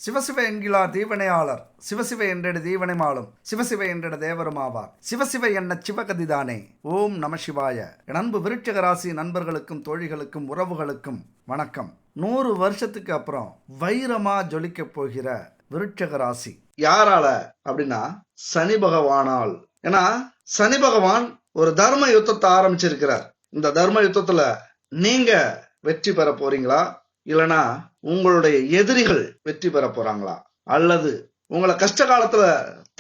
சிவசிவ என்கிறார் தீவனையாளர், சிவசிவ என்றெடு தீவனை மாளும், சிவசிவ என்றெட தேவருமாவார், சிவசிவ என்ன சிவகதிதானே. ஓம் நம சிவாய. என் அன்பு விருட்சிக ராசி நண்பர்களுக்கும் தோழிகளுக்கும் உறவுகளுக்கும் வணக்கம். 100 வருஷத்துக்கு அப்புறம் வைரமா ஜொலிக்க போகிற விருட்சிக ராசி யாரால அப்படின்னா சனி பகவானால். ஏன்னா சனி பகவான் ஒரு தர்ம யுத்தத்தை ஆரம்பிச்சிருக்கிறார். இந்த தர்ம யுத்தத்துல நீங்க வெற்றி பெற போறீங்களா, இல்லனா உங்களுடைய எதிரிகள் வெற்றி பெற போறாங்களா, அல்லது உங்களை கஷ்ட காலத்துல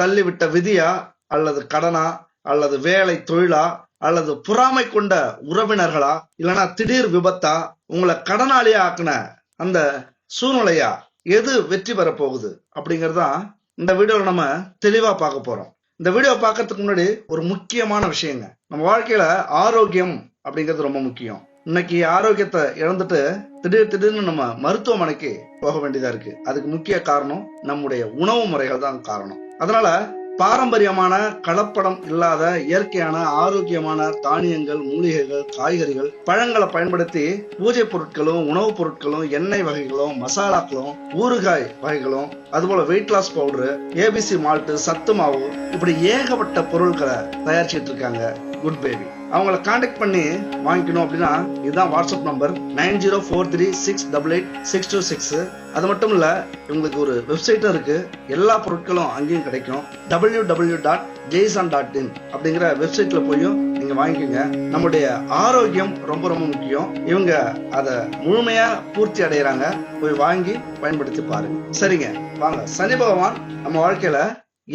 தள்ளிவிட்ட விதியா, அல்லது கடனா, அல்லது வேலை தொழிலா, அல்லது பொறாமை கொண்ட உறவினர்களா, இல்லனா திடீர் விபத்தா, உங்களை கடனாளியா ஆக்குன அந்த சூழ்நிலையா, எது வெற்றி பெற போகுது அப்படிங்கறதான் இந்த வீடியோல நம்ம தெளிவா பார்க்க போறோம். இந்த வீடியோ பார்க்கறதுக்கு முன்னாடி ஒரு முக்கியமான விஷயங்க, நம்ம வாழ்க்கையில ஆரோக்கியம் அப்படிங்கிறது ரொம்ப முக்கியம். இன்னைக்கு ஆரோக்கியத்தை இழந்துட்டு திடீர்னு நம்ம மருத்துவமனைக்கு போக வேண்டியதா இருக்கு. அதுக்கு முக்கிய காரணம் நம்முடைய உணவு முறைகள் தான் காரணம். அதனால பாரம்பரியமான கலப்படம் இல்லாத இயற்கையான ஆரோக்கியமான தானியங்கள், மூலிகைகள், காய்கறிகள், பழங்களை பயன்படுத்தி பூஜை பொருட்களும், உணவுப் பொருட்களும், எண்ணெய் வகைகளும், மசாலாக்களும், ஊறுகாய் வகைகளும், அதுபோல weight loss powder, ABC malt, சத்து மாவு, இப்படி ஏகப்பட்ட பொருட்களை தயாரிச்சுட்டு இருக்காங்க குட் பேபி. அவங்கள கான்டாக்ட் பண்ணி வாங்கிக்கணும் அப்படின்னா இதுதான் வாட்ஸ்அப் நம்பர் 9043688626. அது மட்டும் இல்ல, உங்களுக்கு ஒரு வெப்சைட்டும் இருக்கு. எல்லா பொருட்களும் அங்கேயும் கிடைக்கும். www.jason.in அப்படிங்கிற வெப்சைட்ல போயும் நீங்க வாங்கிக்கோங்க. நம்முடைய ஆரோக்கியம் ரொம்ப ரொம்ப முக்கியம். இவங்க அதை முழுமையா பூர்த்தி அடைகிறாங்க. போய் வாங்கி பயன்படுத்தி பாருங்க. சரிங்க, வாங்க. சனி பகவான் நம்ம வாழ்க்கையில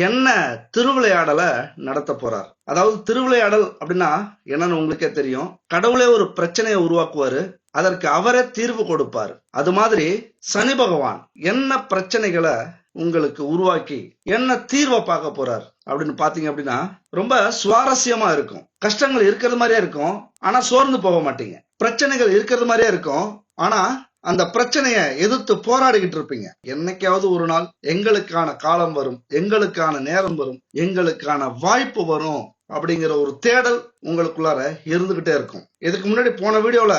என்ன திருவிளையாடலை நடத்த போறார். அதாவது திருவிளையாடல் அப்படின்னா என்னன்னு உங்களுக்கே தெரியும். கடவுளே ஒரு பிரச்சனையை உருவாக்குவாரு, அதற்கு அவரே தீர்வு கொடுப்பாரு. அது மாதிரி சனி பகவான் என்ன பிரச்சனைகளை உங்களுக்கு உருவாக்கி என்ன தீர்வை பார்க்க போறார் அப்படின்னு பாத்தீங்க அப்படின்னா ரொம்ப சுவாரஸ்யமா இருக்கும். கஷ்டங்கள் இருக்கிறது மாதிரியே இருக்கும், ஆனா சோர்ந்து போக மாட்டீங்க. பிரச்சனைகள் இருக்கிறது மாதிரியே இருக்கும், ஆனா அந்த பிரச்சனையை எதிர்த்து போராடிக்கிட்டு இருப்பீங்க. என்னைக்காவது ஒரு நாள் எங்களுக்கான காலம் வரும், எங்களுக்கான நேரம் வரும், எங்களுக்கான வாய்ப்பு வரும் அப்படிங்கிற ஒரு தேடல் உங்களுக்குள்ளார இருந்துகிட்டே இருக்கும். இதுக்கு முன்னாடி போன வீடியோல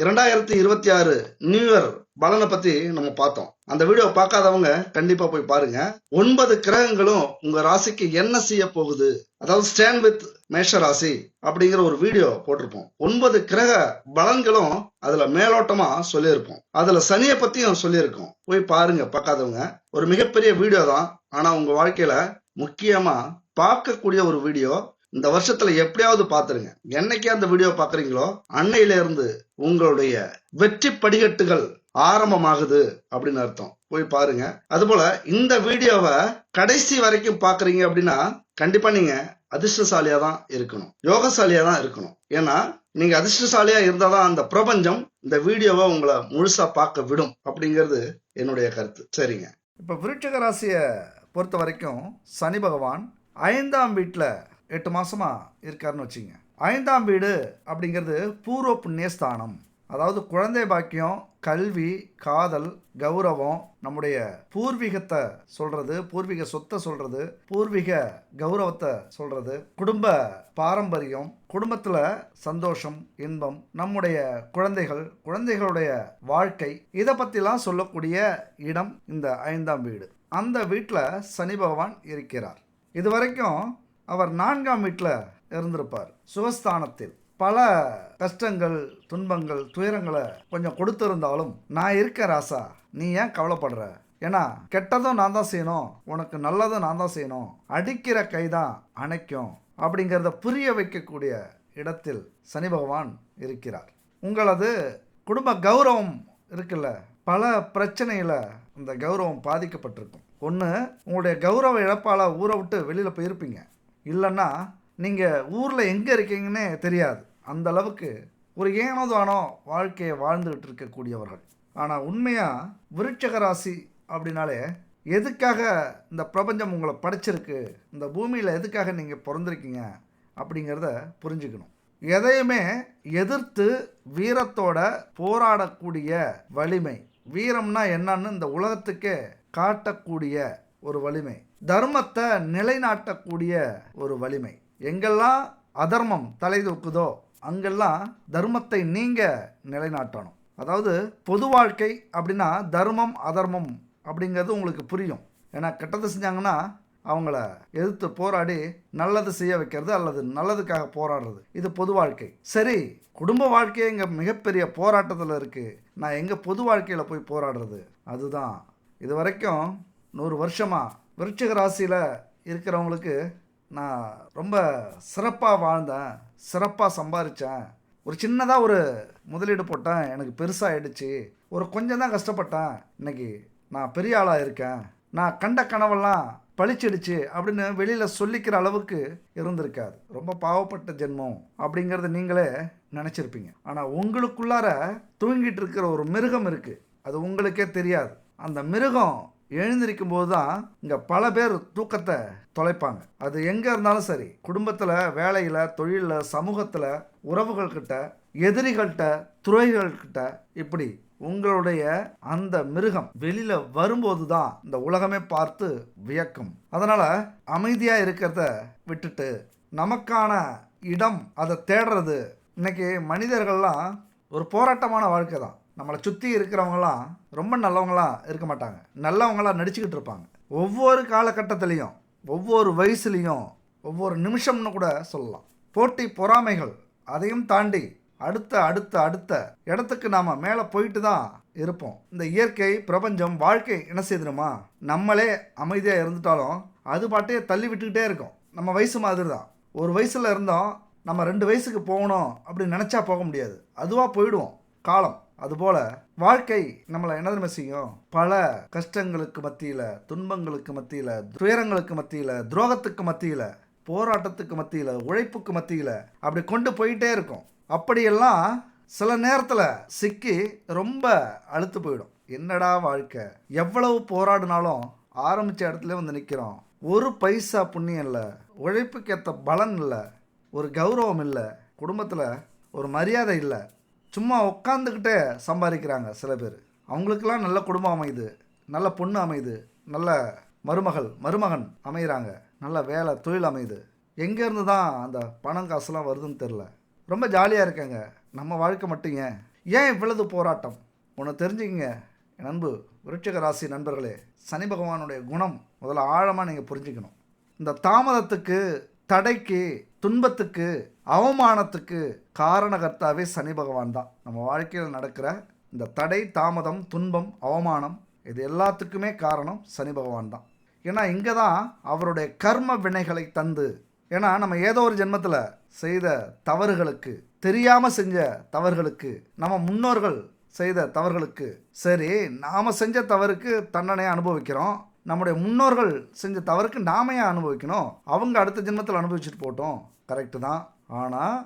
2026 நியூ இயர் பலனை பத்தி நம்ம பார்த்தோம். அந்த வீடியோ பார்க்காதவங்க கண்டிப்பா போய் பாருங்க. 9 கிரகங்களும் உங்க ராசிக்கு என்ன செய்ய போகுது, அதாவது ஸ்டாண்ட் வித் மேஷ ராசி அப்படிங்கிற ஒரு வீடியோ போட்டிருப்போம். 9 கிரக பலன்களும் அதுல மேலோட்டமா சொல்லியிருப்போம். அதுல சனியை பத்தியும் சொல்லியிருக்கோம். போய் பாருங்க பார்க்காதவங்க. ஒரு மிகப்பெரிய வீடியோ தான், ஆனா உங்க வாழ்க்கையில முக்கியமா பார்க்கக்கூடிய ஒரு வீடியோ. இந்த வருஷத்துல எப்படியாவது பாத்துருங்க. என்னைக்கு அந்த வீடியோ பாக்குறீங்களோ அன்னையில இருந்து உங்களுடைய வெற்றி படிக்கட்டுகள் ஆரம்பமாகுது அப்படின்னு அர்த்தம். போய் பாருங்க. அதுபோல இந்த வீடியோவை கடைசி வரைக்கும் பாக்குறீங்க அப்படின்னா கண்டிப்பா நீங்க அதிர்ஷ்டசாலியா தான் இருக்கணும், யோகசாலியா தான் இருக்கணும். ஏன்னா நீங்க அதிர்ஷ்டசாலியா இருந்தாதான் அந்த பிரபஞ்சம் இந்த வீடியோவை உங்களை முழுசா பார்க்க விடும் அப்படிங்கிறது என்னுடைய கருத்து. சரிங்க, இப்ப விருட்சிக ராசியை பொறுத்த வரைக்கும் சனி பகவான் 5ஆம் வீட்டுல 8 மாசமா இருக்காருன்னு வச்சுங்க. 5ஆம் வீடு அப்படிங்கிறது பூர்வ புண்ணியஸ்தானம். அதாவது குழந்தை பாக்கியம், கல்வி, காதல், கௌரவம், நம்முடைய பூர்வீகத்தை சொல்றது, பூர்வீக சொத்தை சொல்றது, பூர்வீக கௌரவத்தை சொல்றது, குடும்ப பாரம்பரியம், குடும்பத்துல சந்தோஷம், இன்பம், நம்முடைய குழந்தைகள், குழந்தைகளுடைய வாழ்க்கை, இதை பத்திலாம் சொல்லக்கூடிய இடம் இந்த 5ஆம் வீடு. அந்த வீட்டில் சனி பகவான் இருக்கிறார். இதுவரைக்கும் அவர் 4ஆம் வீட்டில் இருந்திருப்பார், சுகஸ்தானத்தில். பல கஷ்டங்கள், துன்பங்கள், துயரங்களை கொஞ்சம் கொடுத்திருந்தாலும் நான் இருக்க ராசா, நீ ஏன் கவலைப்படுற, ஏன்னா கெட்டதும் நான் தான் செய்யணும், உனக்கு நல்லதும் நான் தான் செய்யணும், அடிக்கிற கைதான் அணைக்கும் அப்படிங்கிறத புரிய வைக்கக்கூடிய இடத்தில் சனி பகவான் இருக்கிறார். உங்களது குடும்ப கௌரவம் இருக்குல்ல, பல பிரச்சனையில் அந்த கௌரவம் பாதிக்கப்பட்டிருக்கும். ஒன்று, உங்களுடைய கௌரவ இழப்பால் ஊரை விட்டு வெளியில் போயிருப்பீங்க. இல்லைன்னா நீங்கள் ஊரில் எங்கே இருக்கீங்கன்னே தெரியாது. அந்த அளவுக்கு ஒரு ஏனோ தானோ வாழ்க்கையை வாழ்ந்துகிட்டு இருக்கக்கூடியவர்கள். ஆனால் உண்மையாக விருட்சிக ராசி அப்படின்னாலே எதுக்காக இந்த பிரபஞ்சம் உங்களை படைச்சிருக்கு, இந்த பூமியில் எதுக்காக நீங்கள் பிறந்திருக்கீங்க அப்படிங்கிறத புரிஞ்சுக்கணும். எதையுமே எதிர்த்து வீரத்தோட போராடக்கூடிய வலிமை, வீரம்னா என்னன்னு இந்த உலகத்துக்கே காட்டக்கூடிய ஒரு வலிமை, தர்மத்தை நிலைநாட்டக்கூடிய ஒரு வலிமை. எங்கெல்லாம் அதர்மம் தலை தூக்குதோ அங்கெல்லாம் தர்மத்தை நீங்க நிலைநாட்டணும். அதாவது பொது வாழ்க்கை அப்படின்னா தர்மம் அதர்மம் அப்படிங்கிறது உங்களுக்கு புரியும். ஏன்னா கெட்டது செஞ்சாங்கன்னா அவங்கள எதிர்த்து போராடி நல்லது செய்ய வைக்கிறது அல்லது நல்லதுக்காக போராடுறது, இது பொது வாழ்க்கை. சரி, குடும்ப வாழ்க்கையே இங்கே மிகப்பெரிய போராட்டத்தில் இருக்குது. நான் எங்கள் பொது வாழ்க்கையில் போய் போராடுறது? அதுதான் இது வரைக்கும் 100 வருஷமாக விருச்சிக ராசியில் இருக்கிறவங்களுக்கு நான் ரொம்ப சிறப்பாக வாழ்ந்தேன், சிறப்பாக சம்பாதிச்சேன், ஒரு சின்னதாக ஒரு முதலீடு போட்டேன், எனக்கு பெருசாகிடுச்சு, ஒரு கொஞ்சம் தான் கஷ்டப்பட்டேன், இன்னைக்கு நான் பெரிய ஆளாக இருக்கேன், நான் கண்ட கனவெல்லாம் பழிச்சிடுச்சு அப்படின்னு வெளியில் சொல்லிக்கிற அளவுக்கு இருந்திருக்காது. ரொம்ப பாவப்பட்ட ஜென்மம் அப்படிங்கிறத நீங்களே நினச்சிருப்பீங்க. ஆனால் உங்களுக்குள்ளார தூங்கிட்டு இருக்கிற ஒரு மிருகம் இருக்குது, அது உங்களுக்கே தெரியாது. அந்த மிருகம் எழுந்திருக்கும் போது தான் இங்கே பல பேர் தூக்கத்தை தொலைப்பாங்க. அது எங்கே இருந்தாலும் சரி, குடும்பத்தில், வேலையில், தொழிலில், சமூகத்தில், உறவுகள்கிட்ட, எதிரிகள்கிட்ட, துறைகள்கிட்ட, இப்படி உங்களுடைய அந்த மிருகம் வெளியில வரும்போது தான் இந்த உலகமே பார்த்து வியக்கும். அதனால அமைதியா இருக்கிறத விட்டுட்டு நமக்கான இடம் அதை தேடுறது. இன்னைக்கு மனிதர்கள்லாம் ஒரு போராட்டமான வாழ்க்கை தான். நம்மளை சுற்றி இருக்கிறவங்களாம் ரொம்ப நல்லவங்களாம் இருக்க மாட்டாங்க, நல்லவங்களாம் நடிச்சுக்கிட்டு இருப்பாங்க. ஒவ்வொரு காலகட்டத்திலையும், ஒவ்வொரு வயசுலையும், ஒவ்வொரு நிமிஷம்னு கூட சொல்லலாம், போட்டி பொறாமைகள், அதையும் தாண்டி அடுத்த அடுத்த அடுத்த இடத்துக்கு நாம் மேலே போயிட்டு தான் இருப்போம். இந்த இயற்கை, பிரபஞ்சம், வாழ்க்கை என்ன செய்துருமா, நம்மளே அமைதியாக இருந்துட்டாலும் அது பாட்டே தள்ளி விட்டுக்கிட்டே இருக்கும். நம்ம வயசு மாதிரி தான். ஒரு வயசில் இருந்தோம், நம்ம 2 வயசுக்கு போகணும் அப்படின்னு நினச்சா போக முடியாது, அதுவாக போயிடுவோம் காலம். அதுபோல் வாழ்க்கை நம்மளை என்ன தெரியுமா செய்யும், பல கஷ்டங்களுக்கு மத்தியில், துன்பங்களுக்கு மத்தியில், துயரங்களுக்கு மத்தியில், துரோகத்துக்கு மத்தியில், போராட்டத்துக்கு மத்தியில், உழைப்புக்கு மத்தியில் அப்படி கொண்டு போயிட்டே இருக்கும். அப்படியெல்லாம் சில நேரத்தில் சிக்கி ரொம்ப அழுத்து போயிடும். என்னடா வாழ்க்கை, எவ்வளவு போராடினாலும் ஆரம்பித்த இடத்துல வந்து நிற்கிறோம், ஒரு பைசா புண்ணியம் இல்லை, உழைப்புக்கேற்ற பலன் இல்லை, ஒரு கௌரவம் இல்லை, குடும்பத்தில் ஒரு மரியாதை இல்லை, சும்மா உட்காந்துக்கிட்டே சம்பாதிக்கிறாங்க சில பேர். அவங்களுக்கெல்லாம் நல்ல குடும்பம் அமையுது, நல்ல பொண்ணு அமையுது, நல்ல மருமகன் அமைகிறாங்க, நல்ல வேலை தொழில் அமையுது. எங்கேருந்து தான் அந்த பணம் காசுலாம் வருதுன்னு தெரில. ரொம்ப ஜாலியாக இருக்காங்க. நம்ம வாழ்க்கை மட்டும் ஏன் இவ்வளவு போராட்டம்? ஒன்று தெரிஞ்சுக்கிங்க என் அன்பு விருச்சிக ராசி நண்பர்களே, சனி பகவானுடைய குணம் முதல்ல ஆழமாக நீங்கள் புரிஞ்சுக்கணும். இந்த தாமதத்துக்கு, தடைக்கு, துன்பத்துக்கு, அவமானத்துக்கு காரணகர்த்தாவே சனி பகவான் தான். நம்ம வாழ்க்கையில் நடக்கிற இந்த தடை, தாமதம், துன்பம், அவமானம், இது எல்லாத்துக்குமே காரணம் சனி பகவான் தான். ஏன்னா இங்கே தான் அவருடைய கர்ம வினைகளை தந்து, ஏன்னா நம்ம ஏதோ ஒரு ஜென்மத்தில் செய்த தவறுகளுக்கு, தெரியாமல் செஞ்ச தவறுகளுக்கு, நம்ம முன்னோர்கள் செய்த தவறுகளுக்கு, சரி நாம் செஞ்ச தவறுக்கு தண்டனை அனுபவிக்கிறோம், நம்முடைய முன்னோர்கள் செஞ்ச தவறுக்கு நாம ஏன் அனுபவிக்கணும், அவங்க அடுத்த ஜென்மத்தில் அனுபவிச்சுட்டு போட்டோம், கரெக்டு தான். ஆனால்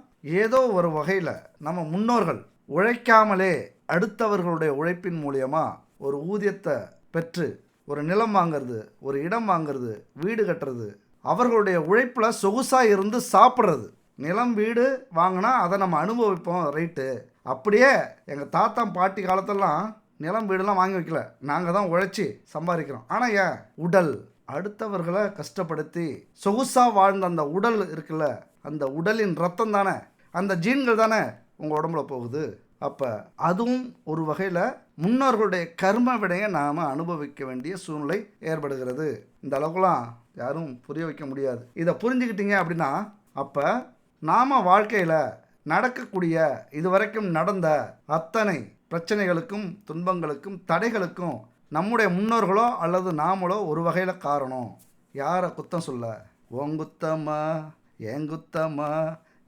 ஏதோ ஒரு வகையில் நம்ம முன்னோர்கள் உழைக்காமலே அடுத்தவர்களுடைய உழைப்பின் மூலியமாக ஒரு ஊதியத்தை பெற்று ஒரு நிலம் வாங்கிறது, ஒரு இடம் வாங்கிறது, வீடு கட்டுறது, அவர்களுடைய உழைப்பில் சொகுசாக இருந்து சாப்பிட்றது. நிலம் வீடு வாங்கினா அதை நம்ம அனுபவிப்போம், ரைட்டு. அப்படியே எங்கள் தாத்தா பாட்டி காலத்தெல்லாம் நிலம் வீடெல்லாம் வாங்கி வைக்கல, நாங்கள் தான் உழைச்சி சம்பாதிக்கிறோம். ஆனால் ஏன், உடல் அடுத்தவர்களை கஷ்டப்படுத்தி சொகுசாக வாழ்ந்த அந்த உடல் இருக்குல்ல, அந்த உடலின் ரத்தம் தானே, அந்த ஜீன்கள் தானே உங்கள் உடம்புல போகுது. அப்போ அதுவும் ஒரு வகையில் முன்னோர்களுடைய கர்ம விடையை நாம் அனுபவிக்க வேண்டிய சூழ்நிலை ஏற்படுகிறது. இந்த அளவுக்குலாம் யாரும் புரிய வைக்க முடியாது. இதை புரிஞ்சுக்கிட்டீங்க அப்படின்னா அப்போ நாம் வாழ்க்கையில் நடக்கக்கூடிய இதுவரைக்கும் நடந்த அத்தனை பிரச்சனைகளுக்கும், துன்பங்களுக்கும், தடைகளுக்கும் நம்முடைய முன்னோர்களோ அல்லது நாமளோ ஒரு வகையில் காரணம். யாரை குத்தம் சொல்ல, ஓங்குத்தம்மா ஏங்குத்தம்மா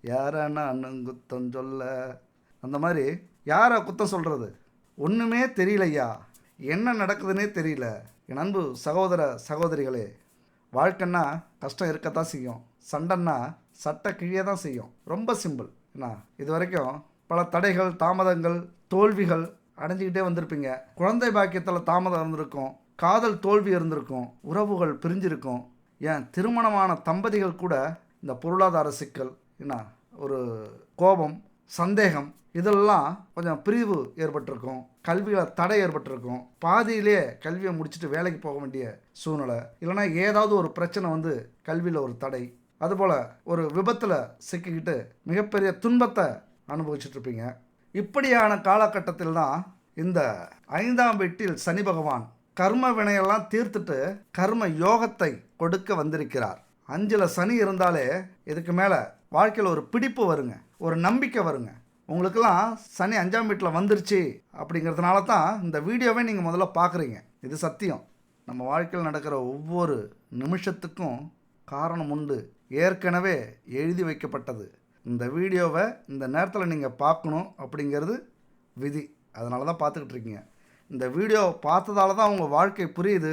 யாரை நான் குத்தம் சொல்ல, அந்த மாதிரி யாரை குத்தம் சொல்கிறது? ஒன்றுமே தெரியலையா, என்ன நடக்குதுன்னே தெரியல. என் அன்பு சகோதர சகோதரிகளே, வாழ்க்கைன்னா கஷ்டம் இருக்கத்தான் செய்யும், சண்டைன்னா சட்டை கிழிய தான் செய்யும். ரொம்ப சிம்பிள். என்ன, இது வரைக்கும் பல தடைகள், தாமதங்கள், தோல்விகள் அடைஞ்சிக்கிட்டே வந்திருப்பீங்க. குழந்தை பாக்கியத்தில் தாமதம் இருந்திருக்கும், காதல் தோல்வி இருந்திருக்கும், உறவுகள் பிரிஞ்சிருக்கும், ஏன் திருமணமான தம்பதிகள் கூட இந்த பொருளாதார சிக்கல், என்ன ஒரு கோபம், சந்தேகம், இதெல்லாம் கொஞ்சம் பிரிவு ஏற்பட்டிருக்கும், கல்வியில் தடை ஏற்பட்டிருக்கும், பாதியிலே கல்வியை முடிச்சுட்டு வேலைக்கு போக வேண்டிய சூழ்நிலை, இல்லைனா ஏதாவது ஒரு பிரச்சனை வந்து கல்வியில் ஒரு தடை, அதுபோல் ஒரு விபத்தில் சிக்கிக்கிட்டு மிகப்பெரிய துன்பத்தை அனுபவிச்சுட்ருப்பீங்க. இப்படியான காலகட்டத்தில் தான் இந்த 5ஆம் வீட்டில் சனி பகவான் கர்ம வினையெல்லாம் தீர்த்துட்டு கர்ம யோகத்தை கொடுக்க வந்திருக்கிறார். 5ல் சனி இருந்தாலே இதுக்கு மேலே வாழ்க்கையில் ஒரு பிடிப்பு வருங்க, ஒரு நம்பிக்கை வருங்க. உங்களுக்கெல்லாம் சனி 5ஆம் வீட்டில் வந்துருச்சு அப்படிங்கிறதுனால தான் இந்த வீடியோவை நீங்கள் முதல்ல பார்க்குறீங்க. இது சத்தியம். நம்ம வாழ்க்கையில் நடக்கிற ஒவ்வொரு நிமிஷத்துக்கும் காரணம் உண்டு, ஏற்கனவே எழுதி வைக்கப்பட்டது. இந்த வீடியோவை இந்த நேரத்தில் நீங்கள் பார்க்கணும் அப்படிங்கிறது விதி. அதனால தான் பார்த்துக்கிட்டு இருக்கீங்க. இந்த வீடியோ பார்த்ததால தான் உங்கள் வாழ்க்கை புரியுது,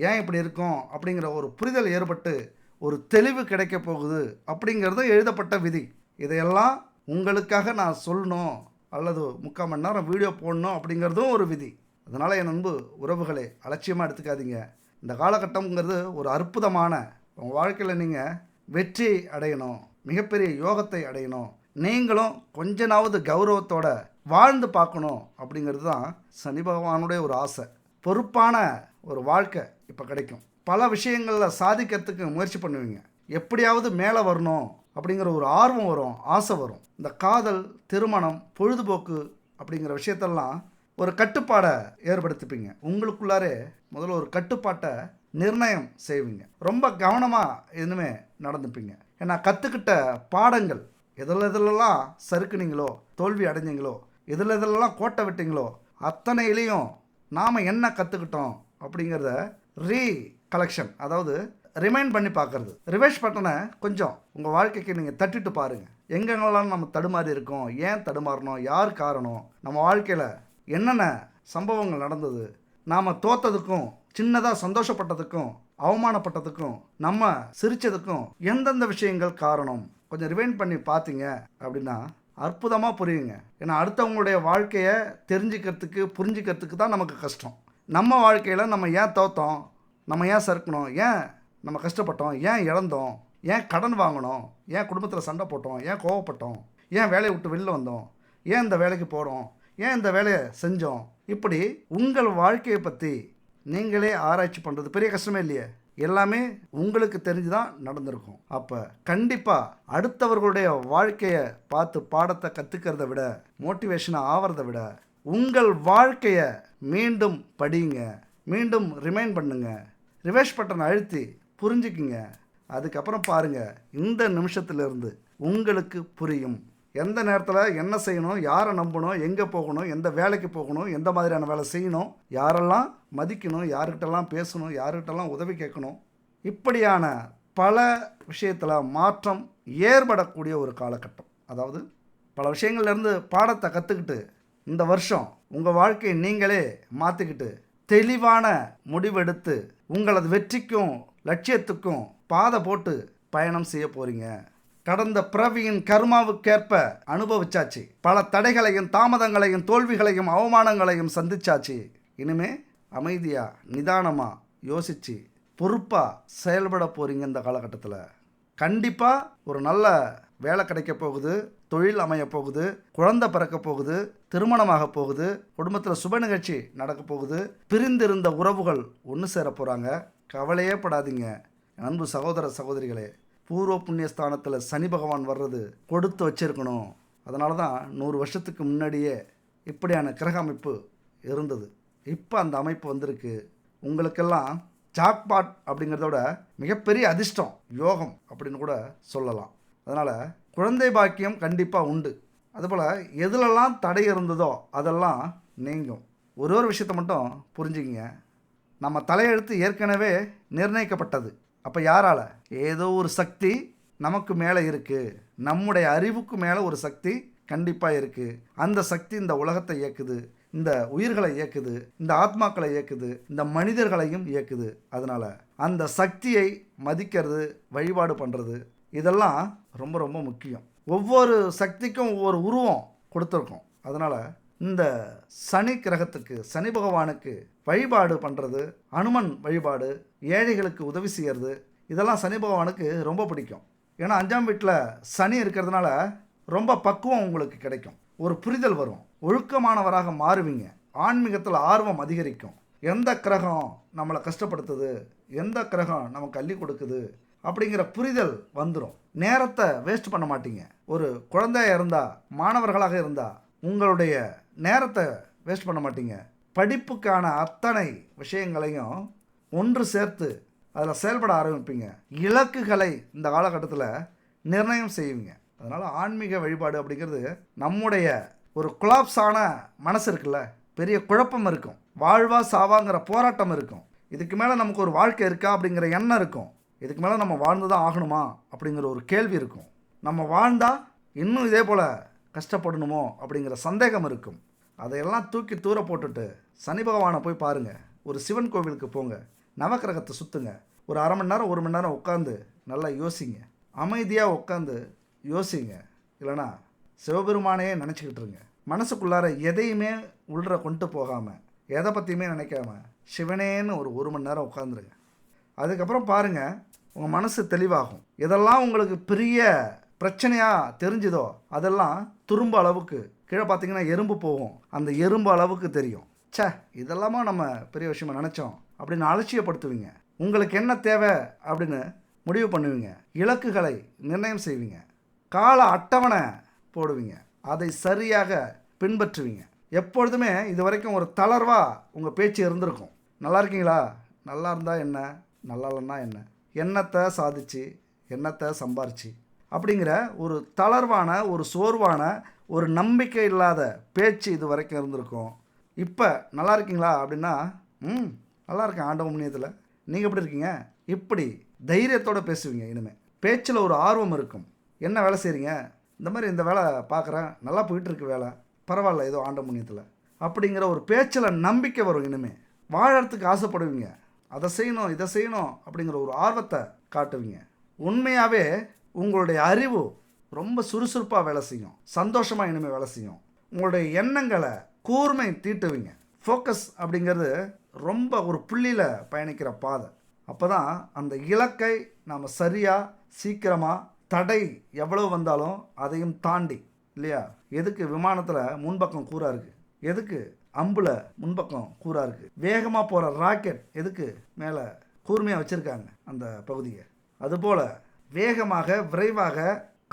ஏன் இப்படி இருக்கும் அப்படிங்கிற ஒரு புரிதல் ஏற்பட்டு ஒரு தெளிவு கிடைக்க போகுது அப்படிங்கிறது எழுதப்பட்ட விதி. இதையெல்லாம் உங்களுக்காக நான் சொல்லணும் அல்லது 3/4 மணி நேரம் வீடியோ போடணும் அப்படிங்கிறதும் ஒரு விதி. அதனால் என் அன்பு உறவுகளை அலட்சியமாக எடுத்துக்காதீங்க. இந்த காலகட்டம்ங்கிறது ஒரு அற்புதமான, உங்கள் வாழ்க்கையில் நீங்கள் வெற்றி அடையணும், மிகப்பெரிய யோகத்தை அடையணும், நீங்களும் கொஞ்சனாவது கௌரவத்தோட வாழ்ந்து பார்க்கணும் அப்படிங்கிறது தான் சனி பகவானுடைய ஒரு ஆசை. பொறுப்பான ஒரு வாழ்க்கை இப்போ கிடைக்கும். பல விஷயங்களில் சாதிக்கிறதுக்கு முயற்சி பண்ணுவீங்க. எப்படியாவது மேலே வரணும் அப்படிங்கிற ஒரு ஆர்வம் வரும், ஆசை வரும். இந்த காதல், திருமணம், பொழுதுபோக்கு அப்படிங்கிற விஷயத்தெல்லாம் ஒரு கட்டுப்பாடை ஏற்படுத்திப்பீங்க. உங்களுக்குள்ளாரே முதல்ல ஒரு கட்டுப்பாட்டை நிர்ணயம் செய்வீங்க. ரொம்ப கவனமாக எதுவுமே நடந்துப்பீங்க. ஏன்னா கற்றுக்கிட்ட பாடங்கள் எதிலெல்லாம் சறுக்குனீங்களோ, தோல்வி அடைஞ்சிங்களோ, எதிலெல்லாம் கோட்டை விட்டீங்களோ அத்தனையிலையும் நாம் என்ன கற்றுக்கிட்டோம் அப்படிங்கிறத ரீகலெக்ஷன், அதாவது ரிமைண்ட் பண்ணி பார்க்குறது. ரிவைஸ் பட்டனை கொஞ்சம் உங்கள் வாழ்க்கைக்கு நீங்கள் தட்டிட்டு பாருங்கள். எங்கெங்கெல்லாம் நம்ம தடுமாறி இருக்கோம், ஏன் தடுமாறணும், யார் காரணம், நம்ம வாழ்க்கையில் என்னென்ன சம்பவங்கள் நடந்தது, நாம் தோத்ததுக்கும் சின்னதாக சந்தோஷப்பட்டதுக்கும் அவமானப்பட்டதுக்கும் நம்ம சிரித்ததுக்கும் எந்தெந்த விஷயங்கள் காரணம் கொஞ்சம் ரிவைண்ட் பண்ணி பார்த்தீங்க அப்படின்னா அற்புதமாக புரியுங்க. ஏன்னா அடுத்தவங்களுடைய வாழ்க்கையை தெரிஞ்சுக்கிறதுக்கு புரிஞ்சுக்கிறதுக்கு தான் நமக்கு கஷ்டம். நம்ம வாழ்க்கையில் நம்ம ஏன் தோத்தோம், நம்ம ஏன் சறுக்கணும், ஏன் நம்ம கஷ்டப்பட்டோம், ஏன் இழந்தோம், ஏன் கடன் வாங்கினோம், ஏன் குடும்பத்தில் சண்டை போட்டோம், ஏன் கோவப்பட்டோம், ஏன் வேலையை விட்டு வெளில வந்தோம், ஏன் இந்த வேலைக்கு போகிறோம், ஏன் இந்த வேலையை செஞ்சோம், இப்படி உங்கள் வாழ்க்கையை பற்றி நீங்களே ஆராய்ச்சி பண்ணுறது பெரிய கஷ்டமே இல்லையே. எல்லாமே உங்களுக்கு தெரிஞ்சு தான் நடந்திருக்கும். அப்போ கண்டிப்பாக அடுத்தவர்களுடைய வாழ்க்கையை பார்த்து பாடத்தை கற்றுக்கிறத விட, மோட்டிவேஷனாக ஆகிறத விட, உங்கள் வாழ்க்கையை மீண்டும் படிங்க, மீண்டும் ரிமைண்ட் பண்ணுங்க, ரிவைஸ் பட்டன் அழுத்தி புரிஞ்சுக்குங்க. அதுக்கப்புறம் பாருங்கள், இந்த நிமிஷத்துலேருந்து உங்களுக்கு புரியும் எந்த நேரத்தில் என்ன செய்யணும், யாரை நம்பணும், எங்கே போகணும், எந்த வேலைக்கு போகணும், எந்த மாதிரியான வேலை செய்யணும், யாரெல்லாம் மதிக்கணும், யார்கிட்டலாம் பேசணும், யார்கிட்டலாம் உதவி கேட்கணும். இப்படியான பல விஷயத்தில் மாற்றம் ஏற்படக்கூடிய ஒரு காலகட்டம். அதாவது பல விஷயங்கள்லேருந்து பாடத்தை கற்றுக்கிட்டு இந்த வருஷம் உங்கள் வாழ்க்கையை நீங்களே மாற்றிக்கிட்டு தெளிவான முடிவெடுத்து உங்களது வெற்றிக்கும் லட்சியத்துக்கும் பாதை போட்டு பயணம் செய்ய போகிறீங்க. கடந்த பிறவியின் கர்மாவுக்கேற்ப அனுபவிச்சாச்சு. பல தடைகளையும் தாமதங்களையும் தோல்விகளையும் அவமானங்களையும் சந்திச்சாச்சு. இனிமே அமைதியாக நிதானமாக யோசித்து பொறுப்பாக செயல்பட போகிறீங்க. இந்த காலகட்டத்தில் கண்டிப்பாக ஒரு நல்ல வேலை கிடைக்க போகுது, தொழில் அமைய போகுது, குழந்தை பிறக்க போகுது, திருமணமாக போகுது, குடும்பத்தில் சுப நிகழ்ச்சி நடக்க போகுது, பிரிந்திருந்த உறவுகள் ஒன்று சேர போகிறாங்க. கவலையே படாதீங்க அன்பு சகோதர சகோதரிகளே. பூர்வ புண்ணியஸ்தானத்தில் சனி பகவான் வர்றது கொடுத்து வச்சிருக்கணும். அதனால தான் 100 வருஷத்துக்கு முன்னாடியே இப்படியான கிரக அமைப்பு இருந்தது. இப்போ அந்த அமைப்பு வந்திருக்கு. உங்களுக்கெல்லாம் ஜாக்பாட் அப்படிங்கிறதோட மிகப்பெரிய அதிர்ஷ்டம், யோகம் அப்படின்னு கூட சொல்லலாம். அதனால் குழந்தை பாக்கியம் கண்டிப்பாக உண்டு. அதுபோல் எதுலெல்லாம் தடை இருந்ததோ அதெல்லாம் நீங்கும். ஒரு விஷயத்தை மட்டும் புரிஞ்சுக்கிங்க, நம்ம தலையெழுத்து ஏற்கனவே நிர்ணயிக்கப்பட்டது. அப்போ யாரால்? ஏதோ ஒரு சக்தி நமக்கு மேலே இருக்குது, நம்முடைய அறிவுக்கு மேலே ஒரு சக்தி கண்டிப்பாக இருக்குது. அந்த சக்தி இந்த உலகத்தை இயக்குது, இந்த உயிர்களை இயக்குது, இந்த ஆத்மாக்களை இயக்குது, இந்த மனிதர்களையும் இயக்குது. அதனால் அந்த சக்தியை மதிக்கிறது, வழிபாடு பண்ணுறது, இதெல்லாம் ரொம்ப ரொம்ப முக்கியம். ஒவ்வொரு சக்திக்கும் ஒவ்வொரு உருவம் கொடுத்துருக்கோம். அதனால் இந்த சனி கிரகத்துக்கு, சனி பகவானுக்கு வழிபாடு பண்ணுறது, அனுமன் வழிபாடு, ஏழைகளுக்கு உதவி செய்கிறது, இதெல்லாம் சனி பகவானுக்கு ரொம்ப பிடிக்கும். ஏன்னா 5ஆம் வீட்டில் சனி இருக்கிறதுனால ரொம்ப பக்குவம் உங்களுக்கு கிடைக்கும், ஒரு புரிதல் வரும், ஒழுக்கமானவராக மாறுவீங்க, ஆன்மீகத்தில் ஆர்வம் அதிகரிக்கும். எந்த கிரகம் நம்மளை கஷ்டப்படுத்துது, எந்த கிரகம் நமக்கு அள்ளி கொடுக்குது அப்படிங்கிற புரிதல் வந்துடும். நேரத்தை வேஸ்ட் பண்ண மாட்டீங்க. ஒரு குழந்தையாக இருந்தால், மாணவர்களாக இருந்தால் உங்களுடைய நேரத்தை வேஸ்ட் பண்ண மாட்டீங்க. படிப்புக்கான அத்தனை விஷயங்களையும் ஒன்று சேர்த்து அதில் செயல்பட ஆரம்பிப்பீங்க. இலக்குகளை இந்த காலகட்டத்தில் நிர்ணயம் செய்வீங்க. அதனால் ஆன்மீக வழிபாடு அப்படிங்கிறது நம்முடைய ஒரு குலாப்ஸான மனசு இருக்குல்ல, பெரிய குழப்பம் இருக்கும், வாழ்வா சாவாங்கிற போராட்டம் இருக்கும், இதுக்கு மேலே நமக்கு ஒரு வாழ்க்கை இருக்கா அப்படிங்கிற எண்ணம் இருக்கும், இதுக்கு மேலே நம்ம வாழ்ந்து தான் ஆகணுமா அப்படிங்கிற ஒரு கேள்வி இருக்கும், நம்ம வாழ்ந்தால் இன்னும் இதே போல் கஷ்டப்படணுமோ அப்படிங்கிற சந்தேகம் இருக்கும். அதையெல்லாம் தூக்கி தூர போட்டுட்டு சனி பகவானை போய் பாருங்கள், ஒரு சிவன் கோவிலுக்கு போங்க, நவக்கிரகத்தை சுற்றுங்க, ஒரு அரை மணி நேரம் 1 மணி நேரம் உட்காந்து நல்லா யோசிங்க, அமைதியாக உட்காந்து யோசிங்க. இல்லைனா சிவபெருமானையே நினச்சிக்கிட்டு இருங்க. மனசுக்குள்ளார எதையுமே உள்ள கொண்டு போகாமல், எதை பற்றியுமே நினைக்காம சிவனேன்னு ஒரு 1 மணி நேரம் உட்காந்துருங்க. அதுக்கப்புறம் பாருங்கள், உங்கள் மனசு தெளிவாகும். இதெல்லாம் உங்களுக்கு பெரிய பிரச்சனையாக தெரிஞ்சுதோ அதெல்லாம் துரும்பு அளவுக்கு கீழே பார்த்தீங்கன்னா எறும்பு போகும், அந்த எறும்பு அளவுக்கு தெரியும். சே, இதெல்லாமா நம்ம பெரிய விஷயமா நினச்சோம் அப்படின்னு அலட்சியப்படுத்துவீங்க. உங்களுக்கு என்ன தேவை அப்படின்னு முடிவு பண்ணுவீங்க. இலக்குகளை நிர்ணயம் செய்வீங்க. கால அட்டவணை போடுவீங்க. அதை சரியாக பின்பற்றுவீங்க. எப்பொழுதுமே இது வரைக்கும் ஒரு தளர்வாக உங்கள் பேச்சு இருந்திருக்கும். நல்லா இருக்கீங்களா, நல்லா இருந்தால் என்ன, நல்லா இல்லைன்னா என்ன, எண்ணத்தை சாதிச்சு எண்ணத்தை சம்பாரிச்சு அப்படிங்கிற ஒரு தளர்வான, ஒரு சோர்வான, ஒரு நம்பிக்கை இல்லாத பேச்சு இது வரைக்கும் இருந்திருக்கும். இப்போ நல்லா இருக்கீங்களா அப்படின்னா, நல்லா இருக்கேன் ஆண்டவன் புண்ணியத்தில், நீங்கள் எப்படி இருக்கீங்க, இப்படி தைரியத்தோடு பேசுவீங்க. இனிமேல் பேச்சில் ஒரு ஆர்வம் இருக்கும். என்ன வேலை செய்கிறீங்க, இந்த மாதிரி இந்த வேலை பார்க்குறேன், நல்லா போயிட்டுருக்கு வேலை, பரவாயில்ல ஏதோ ஆண்டவன் புண்ணியத்தில் அப்படிங்கிற ஒரு பேச்சில் நம்பிக்கை வரும். இனிமேல் வாழறதுக்கு ஆசைப்படுவீங்க. அதை செய்யணும் இதை செய்யணும் அப்படிங்கிற ஒரு ஆர்வத்தை காட்டுவீங்க. உண்மையாகவே உங்களுடைய அறிவு ரொம்ப சுறுசுறுப்பாக வேலை செய்யும், சந்தோஷமாக இனிமேல் வேலை செய்யும். உங்களுடைய எண்ணங்களை கூர்மை தீட்டுவீங்க. ஃபோக்கஸ் அப்படிங்கிறது ரொம்ப ஒரு புள்ளியில் பயணிக்கிற பாதை. அப்போ தான் அந்த இலக்கை நாம் சரியாக சீக்கிரமாக, தடை எவ்வளோ வந்தாலும் அதையும் தாண்டி, இல்லையா, எதுக்கு விமானத்தில் முன்பக்கம் கூரா இருக்குது, எதுக்கு அம்பில் முன்பக்கம் கூரா இருக்குது, வேகமாக போகிற ராக்கெட் எதுக்கு மேலே கூர்மையாக வச்சுருக்காங்க அந்த பகுதியை. அதுபோல் வேகமாக விரைவாக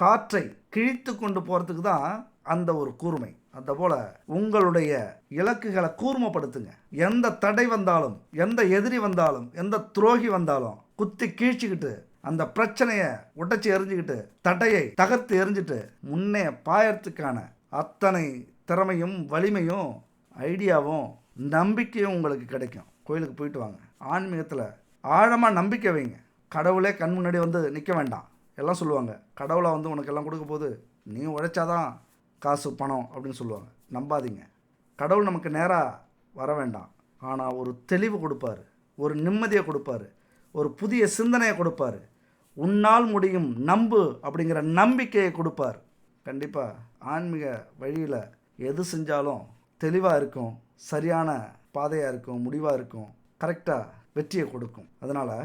காற்றை கிழித்து கொண்டு போகிறதுக்கு தான் அந்த ஒரு கூர்மை. அதுபோல் உங்களுடைய இலக்குகளை கூர்மைப்படுத்துங்க. எந்த தடை வந்தாலும், எந்த எதிரி வந்தாலும், எந்த துரோகி வந்தாலும் குத்தி கீழ்ச்சிக்கிட்டு அந்த பிரச்சனையை உடைச்சி எறிஞ்சிக்கிட்டு, தடையை தகர்த்து எறிஞ்சிட்டு முன்னே பாயறதுக்கான அத்தனை திறமையும் வலிமையும் ஐடியாவும் நம்பிக்கையும் உங்களுக்கு கிடைக்கும். கோயிலுக்கு போயிட்டு வாங்க. ஆன்மீகத்தில் ஆழமாக நம்பிக்கை வைங்க. கடவுளே கண் முன்னாடி வந்து நிற்க வேண்டாம். எல்லாம் சொல்லுவாங்க, கடவுளை வந்து உனக்கு எல்லாம் கொடுக்க போது, நீ உழைச்சாதான் காசு பணம் அப்படின்னு சொல்லுவாங்க. நம்பாதீங்க. கடவுள் நமக்கு நேராக வர வேண்டாம், ஆனால் ஒரு தெளிவு கொடுப்பார், ஒரு நிம்மதியை கொடுப்பார், ஒரு புதிய சிந்தனையை கொடுப்பார், உன்னால் முடியும் நம்பு அப்படிங்கிற நம்பிக்கையை கொடுப்பார். கண்டிப்பாக ஆன்மீக வழியில் எது செஞ்சாலும் தெளிவாக இருக்கும், சரியான பாதையாக இருக்கும், முடிவாக இருக்கும், கரெக்டாக வெற்றியை கொடுக்கும். அதனால்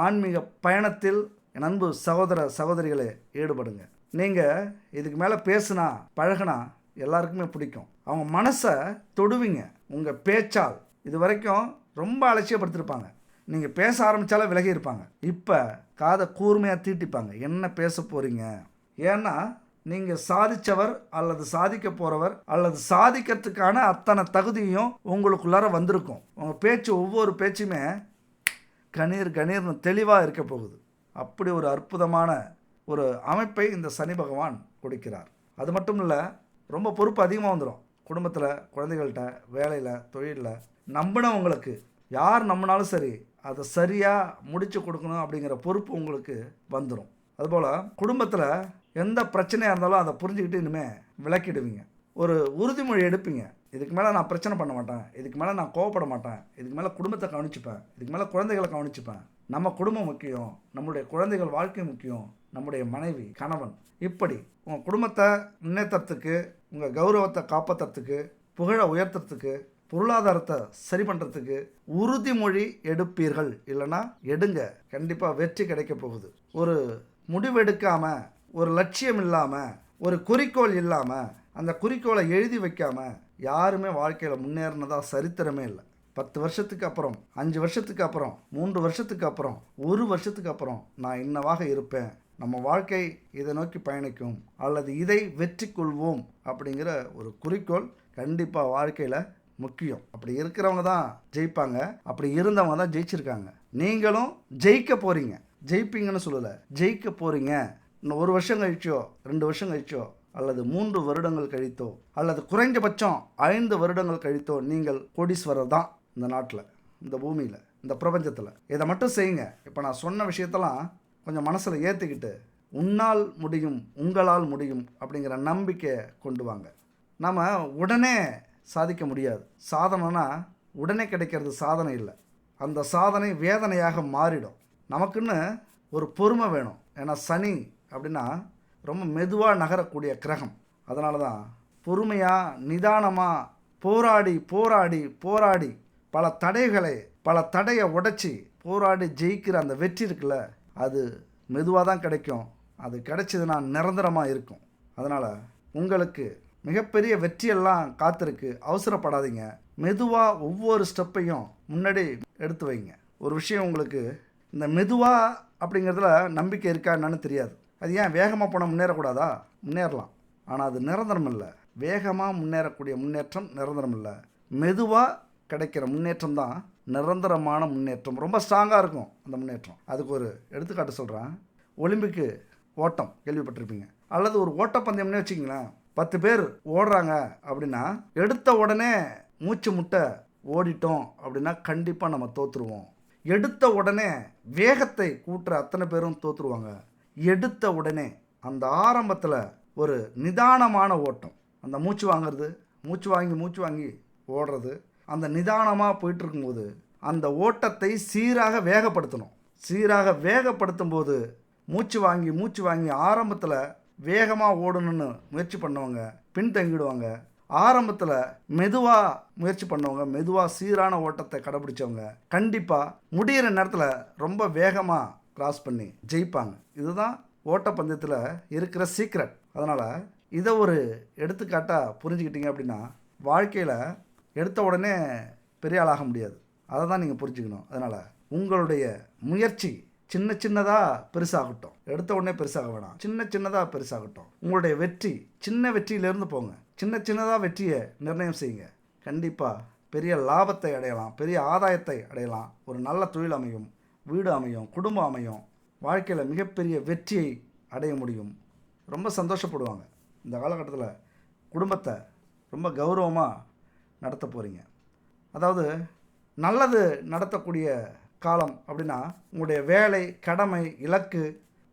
ஆன்மீக பயணத்தில் என் அன்பு சகோதர சகோதரிகளே ஈடுபடுங்க. நீங்கள் இதுக்கு மேலே பேசுனா பழகுனா எல்லாருக்குமே பிடிக்கும். அவங்க மனசை தொடுவீங்க உங்கள் பேச்சால். இது வரைக்கும் ரொம்ப அலட்சியப்படுத்திருப்பாங்க, நீங்கள் பேச ஆரம்பித்தாலே விலகி இருப்பாங்க. இப்போ காதை கூர்மையாக தீட்டிப்பாங்க, என்ன பேச போகிறீங்க. ஏன்னா நீங்கள் சாதித்தவர் அல்லது சாதிக்க போகிறவர் அல்லது சாதிக்கிறதுக்கான அத்தனை தகுதியும் உங்களுக்குள்ளார வந்திருக்கும். உங்கள் பேச்சு ஒவ்வொரு பேச்சுமே கணீர் கணீர்னு தெளிவாக இருக்க போகுது. அப்படி ஒரு அற்புதமான ஒரு அமைப்பை இந்த சனி பகவான் கொடுக்கிறார். அது மட்டும் இல்லை, ரொம்ப பொறுப்பு அதிகமாக வந்துடும். குடும்பத்தில், குழந்தைகள்கிட்ட, வேலையில், தொழிலில் நம்பினவங்களுக்கு யார் நம்பினாலும் சரி அதை சரியாக முடித்து கொடுக்கணும் அப்படிங்கிற பொறுப்பு உங்களுக்கு வந்துடும். அதுபோல் குடும்பத்தில் எந்த பிரச்சனையாக இருந்தாலும் அதை புரிஞ்சுக்கிட்டு இனிமேல் விளக்கிடுவீங்க. ஒரு உறுதிமொழி எடுப்பீங்க, இதுக்கு மேலே நான் பிரச்சனை பண்ண மாட்டேன், இதுக்கு மேலே நான் கோவப்பட மாட்டேன், இதுக்கு மேலே குடும்பத்தை கவனிச்சுப்பேன், இதுக்கு மேலே குழந்தைகளை கவனிச்சுப்பேன். நம்ம குடும்பம் முக்கியம், நம்முடைய குழந்தைகள் வாழ்க்கை முக்கியம், நம்முடைய மனைவி, கணவன். இப்படி உங்கள் குடும்பத்தை முன்னேற்றத்துக்கு, உங்கள் கௌரவத்தை காப்பாற்றுறதுக்கு, புகழை உயர்த்துறதுக்கு, பொருளாதாரத்தை சரி பண்ணுறதுக்கு உறுதிமொழி எடுப்பீர்கள். இல்லைன்னா எடுங்க, கண்டிப்பாக வெற்றி கிடைக்க போகுது. ஒரு முடிவெடுக்காமல், ஒரு லட்சியம் இல்லாமல், ஒரு குறிக்கோள் இல்லாமல், அந்த குறிக்கோளை எழுதி வைக்காமல் யாருமே வாழ்க்கையில் முன்னேறினதா சரித்திரமே இல்லை. 10 வருஷத்துக்கு அப்புறம், 5 வருஷத்துக்கு அப்புறம், 3 வருஷத்துக்கு அப்புறம், 1 வருஷத்துக்கு அப்புறம் நான் இன்னவாக இருப்பேன், நம்ம வாழ்க்கை இதை நோக்கி பயணிக்கும், அல்லது இதை வெற்றி கொள்வோம் அப்படிங்கிற ஒரு குறிக்கோள் கண்டிப்பாக வாழ்க்கையில் முக்கியம். அப்படி இருக்கிறவங்க தான் ஜெயிப்பாங்க. அப்படி இருந்தவங்க தான் ஜெயிச்சிருக்காங்க. நீங்களும் ஜெயிக்க போகிறீங்க. ஜெயிப்பீங்கன்னு சொல்லலை, ஜெயிக்க போகிறீங்க. இன்னும் 1 வருஷம் கழிச்சோ 2 வருஷம் கழிச்சோ அல்லது 3 வருடங்கள் கழித்தோ அல்லது குறைஞ்சபட்சம் 5 வருடங்கள் கழித்தோ நீங்கள் கோடீஸ்வரர் தான் இந்த நாட்டில், இந்த பூமியில், இந்த பிரபஞ்சத்தில். இதை மட்டும் செய்யுங்க. இப்போ நான் சொன்ன விஷயத்தெல்லாம் கொஞ்சம் மனசில் ஏற்றிக்கிட்டு உன்னால் முடியும், உங்களால் முடியும் அப்படிங்கிற நம்பிக்கை கொண்டு வாங்க. நாம் உடனே சாதிக்க முடியாது. சாதனைனா உடனே கிடைக்கிறது சாதனை இல்லை. அந்த சாதனை வேதனையாக மாறிடும். நமக்குன்னு ஒரு பொறுமை வேணும். ஏன்னா சனி அப்படின்னா ரொம்ப மெதுவாக நகரக்கூடிய கிரகம். அதனால தான் பொறுமையாக நிதானமாக போராடி போராடி போராடி பல தடையை உடைச்சி போராடி ஜெயிக்கிற அந்த வெற்றி இருக்குல்ல, அது மெதுவாக தான் கிடைக்கும். அது கிடைச்சதுன்னா நிரந்தரமாக இருக்கும். அதனால் உங்களுக்கு மிகப்பெரிய வெற்றியெல்லாம் காத்திருக்கு. அவசரப்படாதீங்க. மெதுவாக ஒவ்வொரு ஸ்டெப்பையும் முன்னாடி எடுத்து வைங்க. ஒரு விஷயம், உங்களுக்கு இந்த மெதுவாக அப்படிங்கிறதுல நம்பிக்கை இருக்கா என்னன்னு தெரியாது. அது ஏன் வேகமாக போனால் முன்னேறக்கூடாதா? முன்னேறலாம். ஆனால் அது நிரந்தரம் இல்லை. வேகமாக முன்னேறக்கூடிய முன்னேற்றம் நிரந்தரம் இல்லை. மெதுவாக கிடைக்கிற முன்னேற்றம் தான் நிரந்தரமான முன்னேற்றம். ரொம்ப ஸ்ட்ராங்காக இருக்கும் அந்த முன்னேற்றம். அதுக்கு ஒரு எடுத்துக்காட்டு சொல்கிறேன். ஒலிம்பிக்கு ஓட்டம் கேள்விப்பட்டிருப்பீங்க. அல்லது ஒரு ஓட்டப்பந்தயம்னே வச்சுக்கிங்களேன். 10 பேர் ஓடுறாங்க அப்படின்னா எடுத்த உடனே மூச்சு முட்டை ஓடிட்டோம் அப்படின்னா கண்டிப்பாக நம்ம தோற்றுருவோம். எடுத்த உடனே வேகத்தை கூட்டுற அத்தனை பேரும் தோற்றுருவாங்க. எடுத்த உடனே அந்த ஆரம்பத்தில் ஒரு நிதானமான ஓட்டம், அந்த மூச்சு வாங்கி ஓடுறது, அந்த நிதானமாக போயிட்டுருக்கும்போது அந்த ஓட்டத்தை சீராக வேகப்படுத்தணும். சீராக வேகப்படுத்தும் போது மூச்சு வாங்கி ஆரம்பத்தில் வேகமாக ஓடணும்னு முயற்சி பண்ணவங்க பின்தங்கிடுவாங்க. ஆரம்பத்தில் மெதுவாக முயற்சி பண்ணவங்க, மெதுவாக சீரான ஓட்டத்தை கடைப்பிடிச்சவங்க கண்டிப்பாக முடிகிற நேரத்தில் ரொம்ப வேகமாக கிராஸ் பண்ணி ஜெயிப்பாங்க. இதுதான் ஓட்டப்பந்தயத்தில் இருக்கிற சீக்ரெட். அதனால் இதை ஒரு எடுத்துக்காட்டாக புரிஞ்சுக்கிட்டீங்க அப்படின்னா வாழ்க்கையில் எடுத்த உடனே பெரிய ஆளாக முடியாது. அதை தான் நீங்கள் புரிஞ்சுக்கணும். அதனால் உங்களுடைய முயற்சி சின்னதாக பெருசாகட்டும். எடுத்த உடனே பெருசாக வேணாம். சின்னதாக பெருசாகட்டும். உங்களுடைய வெற்றி சின்ன வெற்றியிலேருந்து போங்க. சின்னதாக வெற்றியை நிர்ணயம் செய்யுங்க. கண்டிப்பாக பெரிய லாபத்தை அடையலாம், பெரிய ஆதாயத்தை அடையலாம். ஒரு நல்ல தொழில் அமையும், வீடு அமையும், குடும்பம் அமையும். வாழ்க்கையில் மிகப்பெரிய வெற்றியை அடைய முடியும். ரொம்ப சந்தோஷப்படுவாங்க. இந்த காலகட்டத்தில் குடும்பத்தை ரொம்ப கௌரவமாக நடத்த போகிறீங்க. அதாவது நல்லது நடத்தக்கூடிய காலம் அப்படின்னா உங்களுடைய வேலை, கடமை, இலக்கு,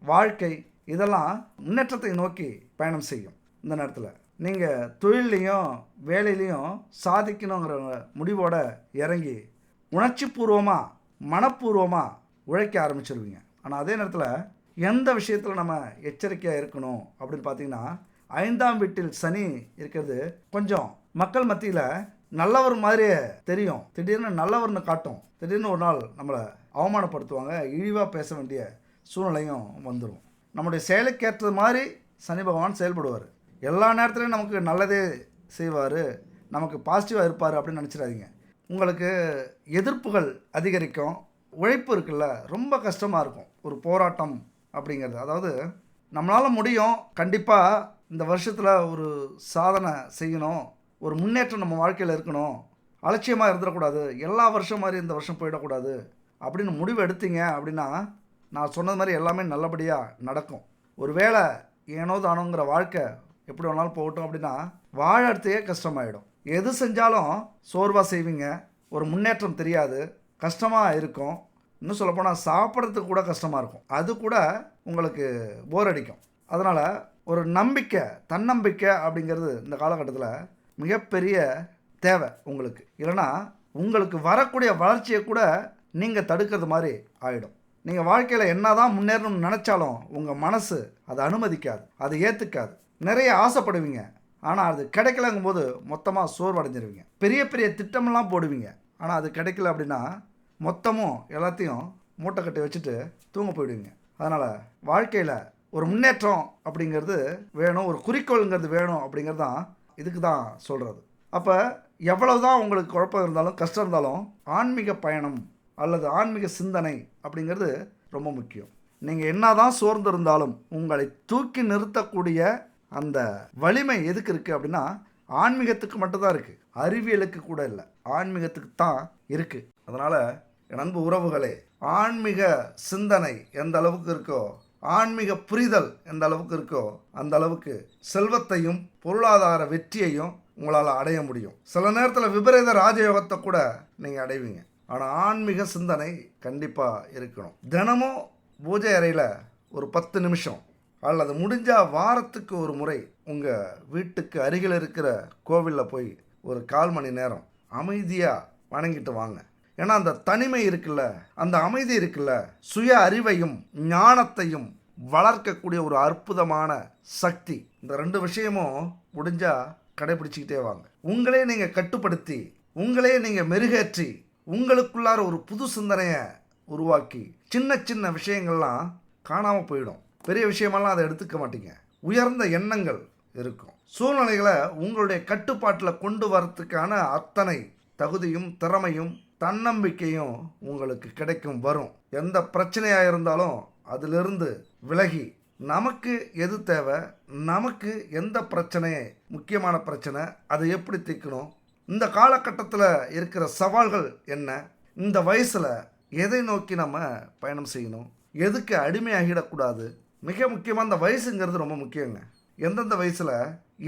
வாழ்க்கை இதெல்லாம் முன்னேற்றத்தை நோக்கி பயணம் செய்யும். இந்த நேரத்தில் நீங்கள் தொழிலையும் வேலையிலையும் சாதிக்கணுங்கிற முடிவோடு இறங்கி உணர்ச்சிபூர்வமாக மனப்பூர்வமாக உழைக்க ஆரம்பிச்சிருவீங்க. ஆனால் அதே நேரத்தில் எந்த விஷயத்தில் நம்ம எச்சரிக்கையாக இருக்கணும் அப்படின்னு பார்த்தீங்கன்னா, 5ஆம் வீட்டில் சனி இருக்கிறது கொஞ்சம் மக்கள் மத்தியில் நல்லவர் மாதிரியே தெரியும். திடீர்னு நல்லவர்னு காட்டும். திடீர்னு ஒரு நாள் நம்மளை அவமானப்படுத்துவாங்க. இழிவாக பேச வேண்டிய சூழ்நிலையும் வந்துடும். நம்முடைய செயலுக்கேற்றது மாதிரி சனி பகவான் செயல்படுவார். எல்லா நேரத்துலையும் நமக்கு நல்லதே செய்வார், நமக்கு பாசிட்டிவாக இருப்பார் அப்படின்னு நினச்சிடாதீங்க. உங்களுக்கு எதிர்ப்புகள் அதிகரிக்கும். உழைப்பு இருக்குல்ல, ரொம்ப கஷ்டமாக இருக்கும். ஒரு போராட்டம் அப்படிங்கிறது, அதாவது நம்மளால் முடியும், கண்டிப்பாக இந்த வருஷத்தில் ஒரு சாதனை செய்யணும், ஒரு முன்னேற்றம் நம்ம வாழ்க்கையில் இருக்கணும், அலட்சியமாக இருந்துடக்கூடாது, எல்லா வருஷம் மாதிரி இந்த வருஷம் போயிடக்கூடாது அப்படின்னு முடிவு எடுத்தீங்க அப்படின்னா நான் சொன்னது மாதிரி எல்லாமே நல்லபடியாக நடக்கும். ஒரு வேளை ஏனோ தானோங்கிற வாழ்க்கை எப்படி வேணாலும் போகட்டும் அப்படின்னா வாழறதுக்கே கஷ்டமாயிடும். எது செஞ்சாலும் சோர்வாக செய்வீங்க. ஒரு முன்னேற்றம் தெரியாது, கஷ்டமாக இருக்கும். இன்னும் சொல்லப்போனால் சாப்பிட்றதுக்கு கூட கஷ்டமாக இருக்கும். அது கூட உங்களுக்கு போர் அடிக்கும். அதனால் ஒரு நம்பிக்கை, தன்னம்பிக்கை அப்படிங்கிறது இந்த காலகட்டத்தில் மிகப்பெரிய தேவை உங்களுக்கு. இல்லைனா உங்களுக்கு வரக்கூடிய வளர்ச்சியை கூட நீங்கள் தடுக்கிறது மாதிரி ஆகிடும். நீங்கள் வாழ்க்கையில் என்ன தான் முன்னேறணும்னு நினச்சாலும் உங்கள் மனசு அதை அனுமதிக்காது, அதை ஏற்றுக்காது. நிறைய ஆசைப்படுவீங்க, ஆனால் அது கிடைக்கலங்கும் போது மொத்தமாக சோர்வடைஞ்சிருவீங்க. பெரிய பெரிய திட்டமெல்லாம் போடுவீங்க, ஆனால் அது கிடைக்கல அப்படின்னா மொத்தமும் எல்லாத்தையும் மூட்டை கட்டி வச்சுட்டு தூங்க போயிடுவீங்க. அதனால் வாழ்க்கையில் ஒரு முன்னேற்றம் அப்படிங்கிறது வேணும், ஒரு குறிக்கோளுங்கிறது வேணும். அப்படிங்கிறது தான் இதுக்கு தான் சொல்கிறது. அப்போ எவ்வளவு தான் உங்களுக்கு குழப்பம் இருந்தாலும் கஷ்டம் இருந்தாலும் ஆன்மீக பயணம் அல்லது ஆன்மீக சிந்தனை அப்படிங்கிறது ரொம்ப முக்கியம். நீங்கள் என்ன தான் சோர்ந்து இருந்தாலும் உங்களை தூக்கி நிறுத்தக்கூடிய அந்த வலிமை எதுக்கு இருக்குது அப்படின்னா ஆன்மீகத்துக்கு மட்டும்தான் இருக்குது, அறிவியலுக்கு கூட இல்லை, ஆன்மீகத்துக்கு தான் இருக்குது. அதனால் என் அன்பு உறவுகளே, ஆன்மீக சிந்தனை எந்த அளவுக்கு இருக்கோ, ஆன்மீக புரிதல் எந்த அளவுக்கு இருக்கோ, அந்த அளவுக்கு செல்வத்தையும் பொருளாதார வெற்றியையும் உங்களால் அடைய முடியும். சில நேரத்தில் விபரீத ராஜயோகத்தை கூட நீங்கள் அடைவீங்க. ஆனால் ஆன்மீக சிந்தனை கண்டிப்பாக இருக்கணும். தினமும் பூஜை அறையில் ஒரு 10 நிமிஷம் அல்லது முடிஞ்சால் வாரத்துக்கு ஒரு முறை உங்கள் வீட்டுக்கு அருகில் இருக்கிற கோவிலில் போய் ஒரு 1/4 மணி நேரம் அமைதியாக வணங்கிட்டு வாங்க. ஏன்னா அந்த தனிமை இருக்குல்ல, அந்த அமைதி இருக்குல்ல, சுய அறிவையும் ஞானத்தையும் வளர்க்கக்கூடிய ஒரு அற்புதமான சக்தி. இந்த 2 விஷயமும் முடிஞ்சால் கடைபிடிச்சிக்கிட்டே வாங்க. உங்களே நீங்கள் கட்டுப்படுத்தி, உங்களே நீங்கள் மெருகேற்றி, உங்களுக்குள்ளார ஒரு புது சிந்தனையை உருவாக்கி, சின்ன சின்ன விஷயங்கள்லாம் காணாமல் போயிடும். பெரிய விஷயமெல்லாம் அதை எடுத்துக்க மாட்டீங்க. உயர்ந்த எண்ணங்கள் இருக்கும். சூழ்நிலைகளை உங்களுடைய கட்டுப்பாட்டில் கொண்டு வரத்துக்கான அத்தனை தகுதியும் திறமையும் தன்னம்பிக்கையும் உங்களுக்கு கிடைக்கும் வரும். எந்த பிரச்சனையாக இருந்தாலும் அதிலிருந்து விலகி நமக்கு எது தேவை, நமக்கு எந்த பிரச்சனை முக்கியமான பிரச்சனை, அதை எப்படி தீர்க்கணும், இந்த காலகட்டத்தில் இருக்கிற சவால்கள் என்ன, இந்த வயசில் எதை நோக்கி நம்ம பயணம் செய்யணும், எதுக்கு அடிமையாகிடக்கூடாது. மிக முக்கியமாக இந்த வயசுங்கிறது ரொம்ப முக்கியங்க. எந்தெந்த வயசில்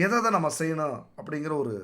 எதை நம்ம செய்யணும் அப்படிங்கிற ஒரு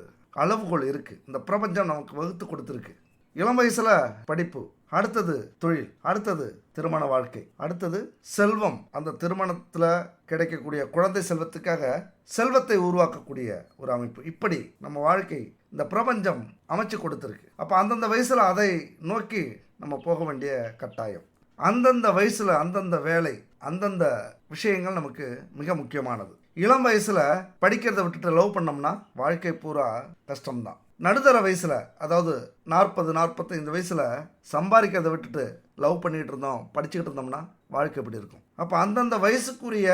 அளவுகோல் இருக்குது. இந்த பிரபஞ்சம் நமக்கு வகுத்து கொடுத்துருக்கு. இளம் வயசில் படிப்பு, அடுத்தது தொழில், அடுத்தது திருமண வாழ்க்கை, அடுத்தது செல்வம். அந்த திருமணத்தில் கிடைக்கக்கூடிய குழந்தை செல்வத்துக்காக செல்வத்தை உருவாக்கக்கூடிய ஒரு அமைப்பு. இப்படி நம்ம வாழ்க்கை இந்த பிரபஞ்சம் அமைச்சு கொடுத்துருக்கு. அப்போ அந்தந்த வயசில் அதை நோக்கி நம்ம போக வேண்டிய கட்டாயம். அந்தந்த வயசில் அந்தந்த வேலை, அந்தந்த விஷயங்கள் நமக்கு மிக முக்கியமானது. இளம் வயசில் படிக்கிறத விட்டுட்டு லவ் பண்ணோம்னா வாழ்க்கை பூரா கஷ்டம்தான். நடுத்தர வயசில், அதாவது 40-45 வயசில் சம்பாதிக்கிறத விட்டுட்டு லவ் பண்ணிகிட்டு இருந்தோம், படிச்சுக்கிட்டு இருந்தோம்னா வாழ்க்கை எப்படி இருக்கும்? அப்போ அந்தந்த வயசுக்குரிய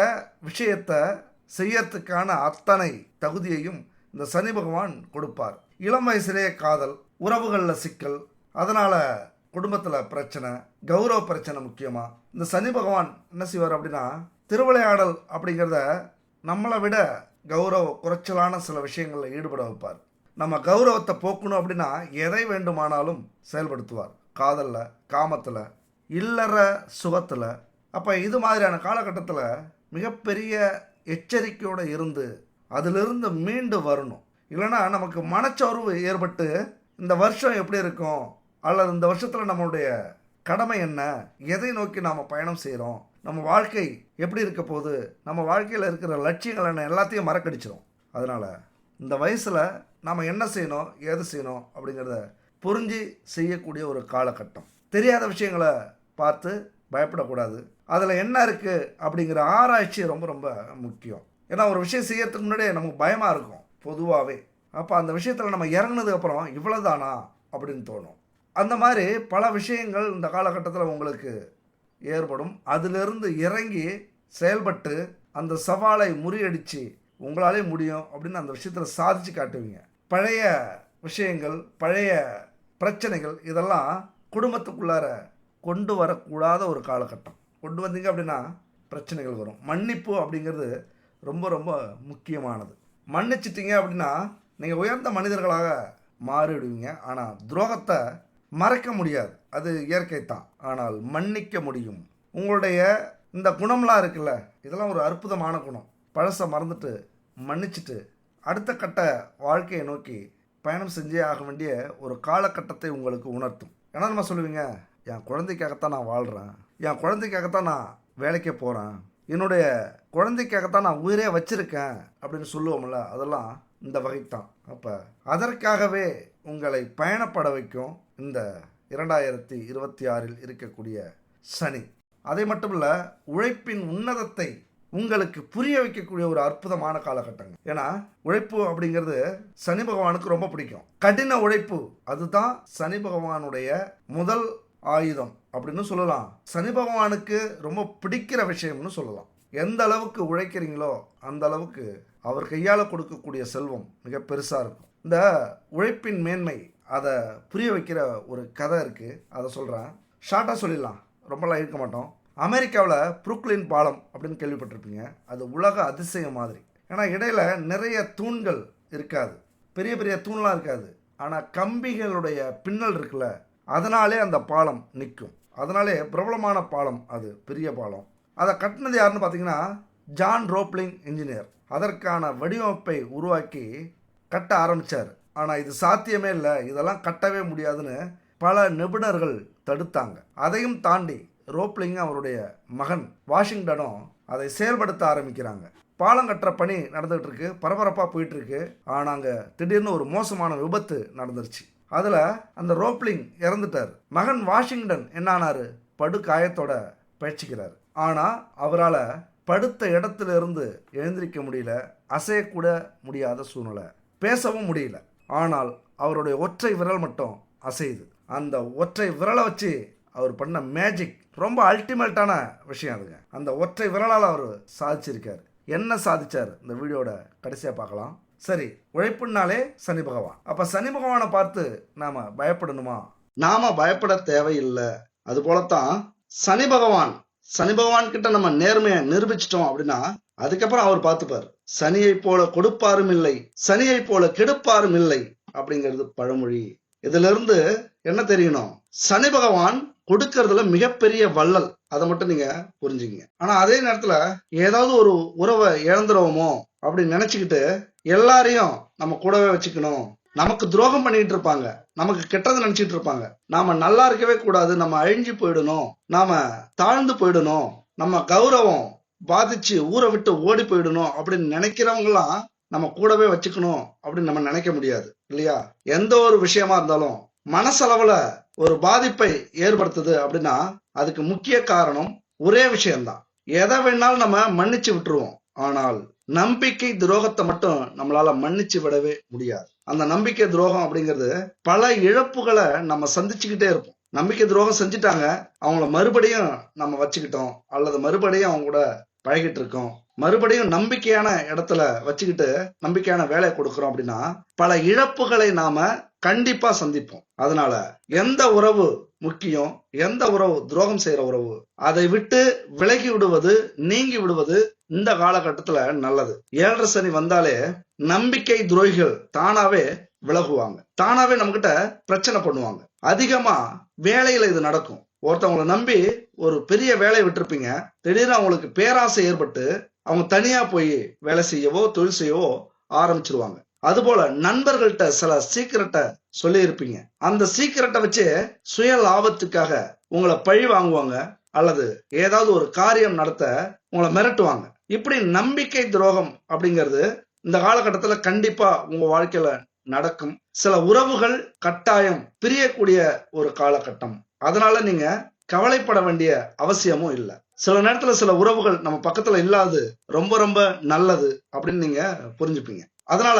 விஷயத்தை செய்யறதுக்கான அத்தனை தகுதியையும் இந்த சனி பகவான் கொடுப்பார். இளம் வயசுலேயே காதல், உறவுகளில் சிக்கல், அதனால் குடும்பத்தில் பிரச்சனை, கௌரவ பிரச்சனை. முக்கியமாக இந்த சனி பகவான் என்ன செய்வார் அப்படின்னா, திருவிளையாடல் அப்படிங்கிறத நம்மளை விட கௌரவ குறைச்சலான சில விஷயங்களில் ஈடுபட வைப்பார். நம்ம கௌரவத்தை போக்கணும் அப்படின்னா எதை வேண்டுமானாலும் செயல்படுத்துவார். காதலில், காமத்தில், இல்லற சுகத்தில். அப்போ இது மாதிரியான காலகட்டத்தில் மிகப்பெரிய எச்சரிக்கையோடு இருந்து அதிலிருந்து மீண்டு வரணும். இல்லைன்னா நமக்கு மனச்சோர்வு ஏற்பட்டு இந்த வருஷம் எப்படி இருக்கும், அல்லது இந்த வருஷத்தில் நம்மளுடைய கடமை என்ன, எதை நோக்கி நாம் பயணம் செய்கிறோம், நம்ம வாழ்க்கை எப்படி இருக்க போகுது, நம்ம வாழ்க்கையில் இருக்கிற லட்சியங்கள் என்ன, எல்லாத்தையும் மறக்கடிச்சிடும். அதனால் இந்த வயசில் நாம் என்ன செய்யணும், ஏது செய்யணும் அப்படிங்கிறத புரிஞ்சு செய்யக்கூடிய ஒரு காலகட்டம். தெரியாத விஷயங்களை பார்த்து பயப்படக்கூடாது. அதில் என்ன இருக்குது அப்படிங்கிற ஆராய்ச்சி ரொம்ப ரொம்ப முக்கியம். ஏன்னா ஒரு விஷயம் செய்யறதுக்கு முன்னாடியே நமக்கு பயமாக இருக்கும் பொதுவாகவே. அப்போ அந்த விஷயத்தில் நம்ம இறங்குனதுக்கப்புறம் இவ்வளோதானா அப்படின்னு தோணும். அந்த மாதிரி பல விஷயங்கள் இந்த காலகட்டத்தில் உங்களுக்கு ஏற்படும். அதிலிருந்து இறங்கி செயல்பட்டு அந்த சவாலை முறியடித்து உங்களாலே முடியும் அப்படின்னு அந்த விஷயத்தில் சாதித்து காட்டுவீங்க. பழைய விஷயங்கள், பழைய பிரச்சனைகள் இதெல்லாம் குடும்பத்துக்குள்ளார கொண்டு வரக்கூடாத ஒரு காலகட்டம். கொண்டு வந்தீங்க அப்படின்னா பிரச்சனைகள் வரும். மன்னிப்பு அப்படிங்கிறது ரொம்ப ரொம்ப முக்கியமானது. மன்னிச்சிட்டிங்க அப்படின்னா நீங்கள் உயர்ந்த மனிதர்களாக மாறிவிடுவீங்க. ஆனால் துரோகத்தை மறைக்க முடியாது, அது இயற்கை தான். ஆனால் மன்னிக்க முடியும். உங்களுடைய இந்த குணம்லாம் இருக்குல்ல, இதெல்லாம் ஒரு அற்புதமான குணம். பழசை மறந்துட்டு மன்னிச்சுட்டு அடுத்த கட்ட வாழ்க்கையை நோக்கி பயணம் செஞ்சே ஆக வேண்டிய ஒரு காலகட்டத்தை உங்களுக்கு உணர்த்தும். ஏன்னா நம்ம சொல்லுவீங்க, என் குழந்தைக்காகத்தான் நான் வாழ்கிறேன், என் குழந்தைக்காகத்தான் நான் வேலைக்கே போகிறேன், என்னுடைய குழந்தைக்காகத்தான் நான் உயிரே வச்சிருக்கேன் அப்படின்னு சொல்லுவோம்ல, அதெல்லாம் இந்த வகைத்தான். அப்போ அதற்காகவே உங்களை பயணப்பட வைக்கும் இந்த 2026 இருக்கக்கூடிய சனி. அதை மட்டும் இல்லை, உழைப்பின் உன்னதத்தை உங்களுக்கு புரிய வைக்கக்கூடிய ஒரு அற்புதமான காலகட்டங்க. ஏன்னா உழைப்பு அப்படிங்கிறது சனி பகவானுக்கு ரொம்ப பிடிக்கும். கடின உழைப்பு அதுதான் சனி பகவானுடைய முதல் ஆயுதம் அப்படின்னு சொல்லலாம். சனி பகவானுக்கு ரொம்ப பிடிக்கிற விஷயம்னு சொல்லலாம். எந்த அளவுக்கு உழைக்கிறீங்களோ அந்த அளவுக்கு அவர் கையால் கொடுக்கக்கூடிய செல்வம் மிக பெருசாக இருக்கும். இந்த உழைப்பின் மேன்மை அதை புரிய வைக்கிற ஒரு கதை இருக்குது, அதை சொல்கிறேன். ஷார்ட்டாக சொல்லிடலாம், ரொம்பலாம் இருக்க மாட்டோம். அமெரிக்காவில் புரூக்ளின் பாலம் அப்படின்னு கேள்விப்பட்டிருப்பீங்க. அது உலக அதிசயம் மாதிரி. ஏன்னா இடையில நிறைய தூண்கள் இருக்காது. பெரிய பெரிய தூண்லாம் இருக்காது. ஆனால் கம்பிகளுடைய பின்னல் இருக்குல்ல, அதனாலே அந்த பாலம் நிற்கும். அதனாலே பிரபலமான பாலம், அது பெரிய பாலம். அதை கட்டினது யாருன்னு பார்த்தீங்கன்னா ஜான் ரோப்லிங் இன்ஜினியர். அதற்கான வடிவமைப்பை உருவாக்கி கட்ட ஆரம்பித்தார். ஆனால் இது சாத்தியமே இல்லை, இதெல்லாம் கட்டவே முடியாதுன்னு பல நிபுணர்கள் தடுத்தாங்க. அதையும் தாண்டி ரோப்லிங்கும் அவருடைய மகன் வாஷிங்டனும் அதை செயல்படுத்த ஆரம்பிக்கிறாங்க. பாலம் கட்டுற பணி நடந்துகிட்டு இருக்கு, பரபரப்பாக போயிட்டு இருக்கு. ஆனால் அங்கே திடீர்னு ஒரு மோசமான விபத்து நடந்துருச்சு. அதில் அந்த ரோப்லிங் இறந்துட்டார். மகன் வாஷிங்டன் என்னானாரு, படுகாயத்தோட பயிற்சிக்கிறார். ஆனால் அவரால் படுத்த இடத்துல இருந்து எழுந்திருக்க முடியல, அசையக்கூட முடியாத சூழ்நிலை, பேசவும் முடியல. ஆனால் அவருடைய ஒற்றை விரல் மட்டும் அசையுது. அந்த ஒற்றை விரலை வச்சு அவர் பண்ண மேஜிக் ரொம்ப அல்டிமேட்டான விஷயம் அதுங்க. அந்த ஒற்றை விரலால் அவர் சாதிச்சிருக்காரு. என்ன சாதிச்சார் இந்த வீடியோட கடைசியாக பார்க்கலாம். சரி, உழைப்புனாலே சனி பகவான். அப்போ சனி பகவானை பார்த்து நாம் பயப்படணுமா? நாம பயப்பட தேவையில்லை. அது போலத்தான் சனி பகவான் கிட்ட நம்ம நேர்மையை நிரூபிச்சிட்டோம் அப்படின்னா அதுக்கப்புறம் அவர் பார்த்துப்பார். சனியை போல கொடுப்பாரும் இல்லை, சனியை போல கெடுப்பாரும் இல்லை அப்படிங்கிறது பழமொழி. இதுல இருந்து என்ன தெரியணும்? சனி பகவான் கொடுக்கறதுல மிகப்பெரிய வள்ளல். அதை மட்டும் நீங்க புரிஞ்சுங்க. ஆனா அதே நேரத்துல ஏதாவது ஒரு உறவை இழந்துருவோமோ அப்படின்னு நினைச்சுக்கிட்டு எல்லாரையும் நம்ம கூடவே வச்சுக்கணும், நமக்கு துரோகம் பண்ணிட்டு இருப்பாங்க, நமக்கு கெட்டது நினைச்சிட்டு இருப்பாங்க, நாம நல்லா இருக்கவே கூடாது, நம்ம அழிஞ்சு போயிடணும், நாம தாழ்ந்து போயிடணும், நம்ம கௌரவம் பாதிச்சு ஊரை விட்டு ஓடி போயிடணும் அப்படின்னு நினைக்கிறவங்கலாம் நம்ம கூடவே வச்சுக்கணும் அப்படின்னு நம்ம நினைக்க முடியாது இல்லையா? எந்த ஒரு விஷயமா இருந்தாலும் மனசளவுல ஒரு பாதிப்பை ஏற்படுத்துது அப்படின்னா அதுக்கு முக்கிய காரணம் ஒரே விஷயம்தான். எதை வேணாலும் நம்ம மன்னிச்சு விட்டுருவோம். ஆனால் நம்பிக்கை துரோகத்தை மட்டும் நம்மளால மன்னிச்சு விடவே முடியாது. அந்த நம்பிக்கை துரோகம் அப்படிங்கிறது பல இழப்புகளை நம்ம சந்திச்சுக்கிட்டே இருப்போம். நம்பிக்கை துரோகம் செஞ்சுட்டாங்க, அவங்கள மறுபடியும் நம்ம வச்சுக்கிட்டோம், அல்லது மறுபடியும் அவங்க கூட பழகிட்டு இருக்கோம், மறுபடியும் நம்பிக்கையான இடத்துல வச்சுக்கிட்டு நம்பிக்கையான வேலை கொடுக்கிறோம் அப்படின்னா பல இழப்புகளை நாம கண்டிப்பா சந்திப்போம். அதனால எந்த உறவு முக்கியம், எந்த உறவு துரோகம் செய்யற உறவு, அதை விட்டு விலகி விடுவது, நீங்கி விடுவது இந்த காலகட்டத்துல நல்லது. 7.5 சனி வந்தாலே நம்பிக்கை துரோகிகள் தானாவே விலகுவாங்க, தானாவே நம்ம கிட்ட பிரச்சனை பண்ணுவாங்க. அதிகமா வேலையில இது நடக்கும். ஒருத்தவங்களை நம்பி ஒரு பெரிய வேலையை விட்டுருப்பீங்க, திடீர்னு அவங்களுக்கு பேராசை ஏற்பட்டு அவங்க தனியா போய் வேலை செய்யவோ தொழில் செய்யவோ ஆரம்பிச்சிருவாங்க. அதுபோல நண்பர்கள்ட்ட சில சீக்கிரட்டை சொல்லி இருப்பீங்க, அந்த சீக்கிரட்டை வச்சு சுய லாபத்துக்காக உங்களை பழி வாங்குவாங்க, அல்லது ஏதாவது ஒரு காரியம் நடத்த உங்களை மிரட்டுவாங்க. இப்படி நம்பிக்கை துரோகம் அப்படிங்கிறது இந்த காலகட்டத்துல கண்டிப்பா உங்க வாழ்க்கையில நடக்கும். சில உறவுகள் கட்டாயம் பிரியக்கூடிய ஒரு காலகட்டம். அதனால நீங்க கவலைப்பட வேண்டிய அவசியமும் இல்லை. சில நேரத்துல சில உறவுகள் நம்ம பக்கத்துல இல்லாது ரொம்ப ரொம்ப நல்லது அப்படின்னு நீங்க புரிஞ்சுப்பீங்க. அதனால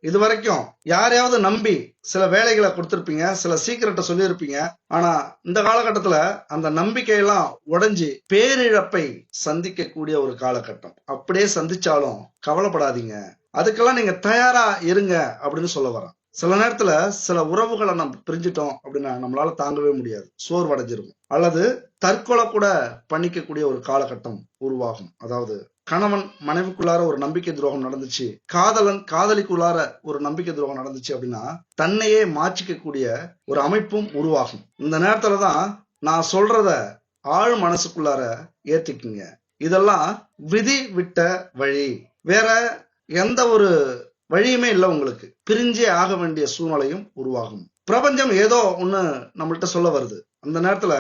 இது வரைக்கும் யாரையாவது நம்பி சில வேலைகளை கொடுத்திருப்பீங்க, சில சீக்கிரட்டை சொல்லியிருப்பீங்க. ஆனா இந்த காலகட்டத்துல அந்த நம்பிக்கையெல்லாம் உடைஞ்சு பேரிழப்பை சந்திக்கக்கூடிய ஒரு காலகட்டம். அப்படியே சந்திச்சாலும் கவலைப்படாதீங்க, அதுக்கெல்லாம் நீங்க தயாரா இருங்க அப்படின்னு சொல்ல வரேன். சில நேரத்துல சில உறவுகளை நம்ம பிரிஞ்சிட்டோம் அப்படின்னா நம்மளால தாங்கவே முடியாது, சோர்வடைஞ்சிருக்கும், அல்லது தற்கொலை கூட பண்ணிக்கக்கூடிய ஒரு காலகட்டம் உருவாகும். அதாவது கணவன் மனைவிக்குள்ளார ஒரு நம்பிக்கை துரோகம் நடந்துச்சு, காதலன் காதலிக்குள்ளார ஒரு நம்பிக்கை துரோகம் நடந்துச்சு அப்படின்னா தன்னையே மாற்றிக்கக்கூடிய ஒரு அமைப்பும் உருவாகும். இந்த நேரத்துலதான் நான் சொல்றத ஆழ் மனசுக்குள்ளார ஏத்திக்குங்க. இதெல்லாம் விதி விட்ட வழி, வேற எந்த ஒரு வழியுமே இல்லை. உங்களுக்கு பிரிஞ்சே ஆக வேண்டிய சூழ்நிலையும் உருவாகும். பிரபஞ்சம் ஏதோ ஒண்ணு நம்மள்ட்ட சொல்ல வருது. அந்த நேரத்துல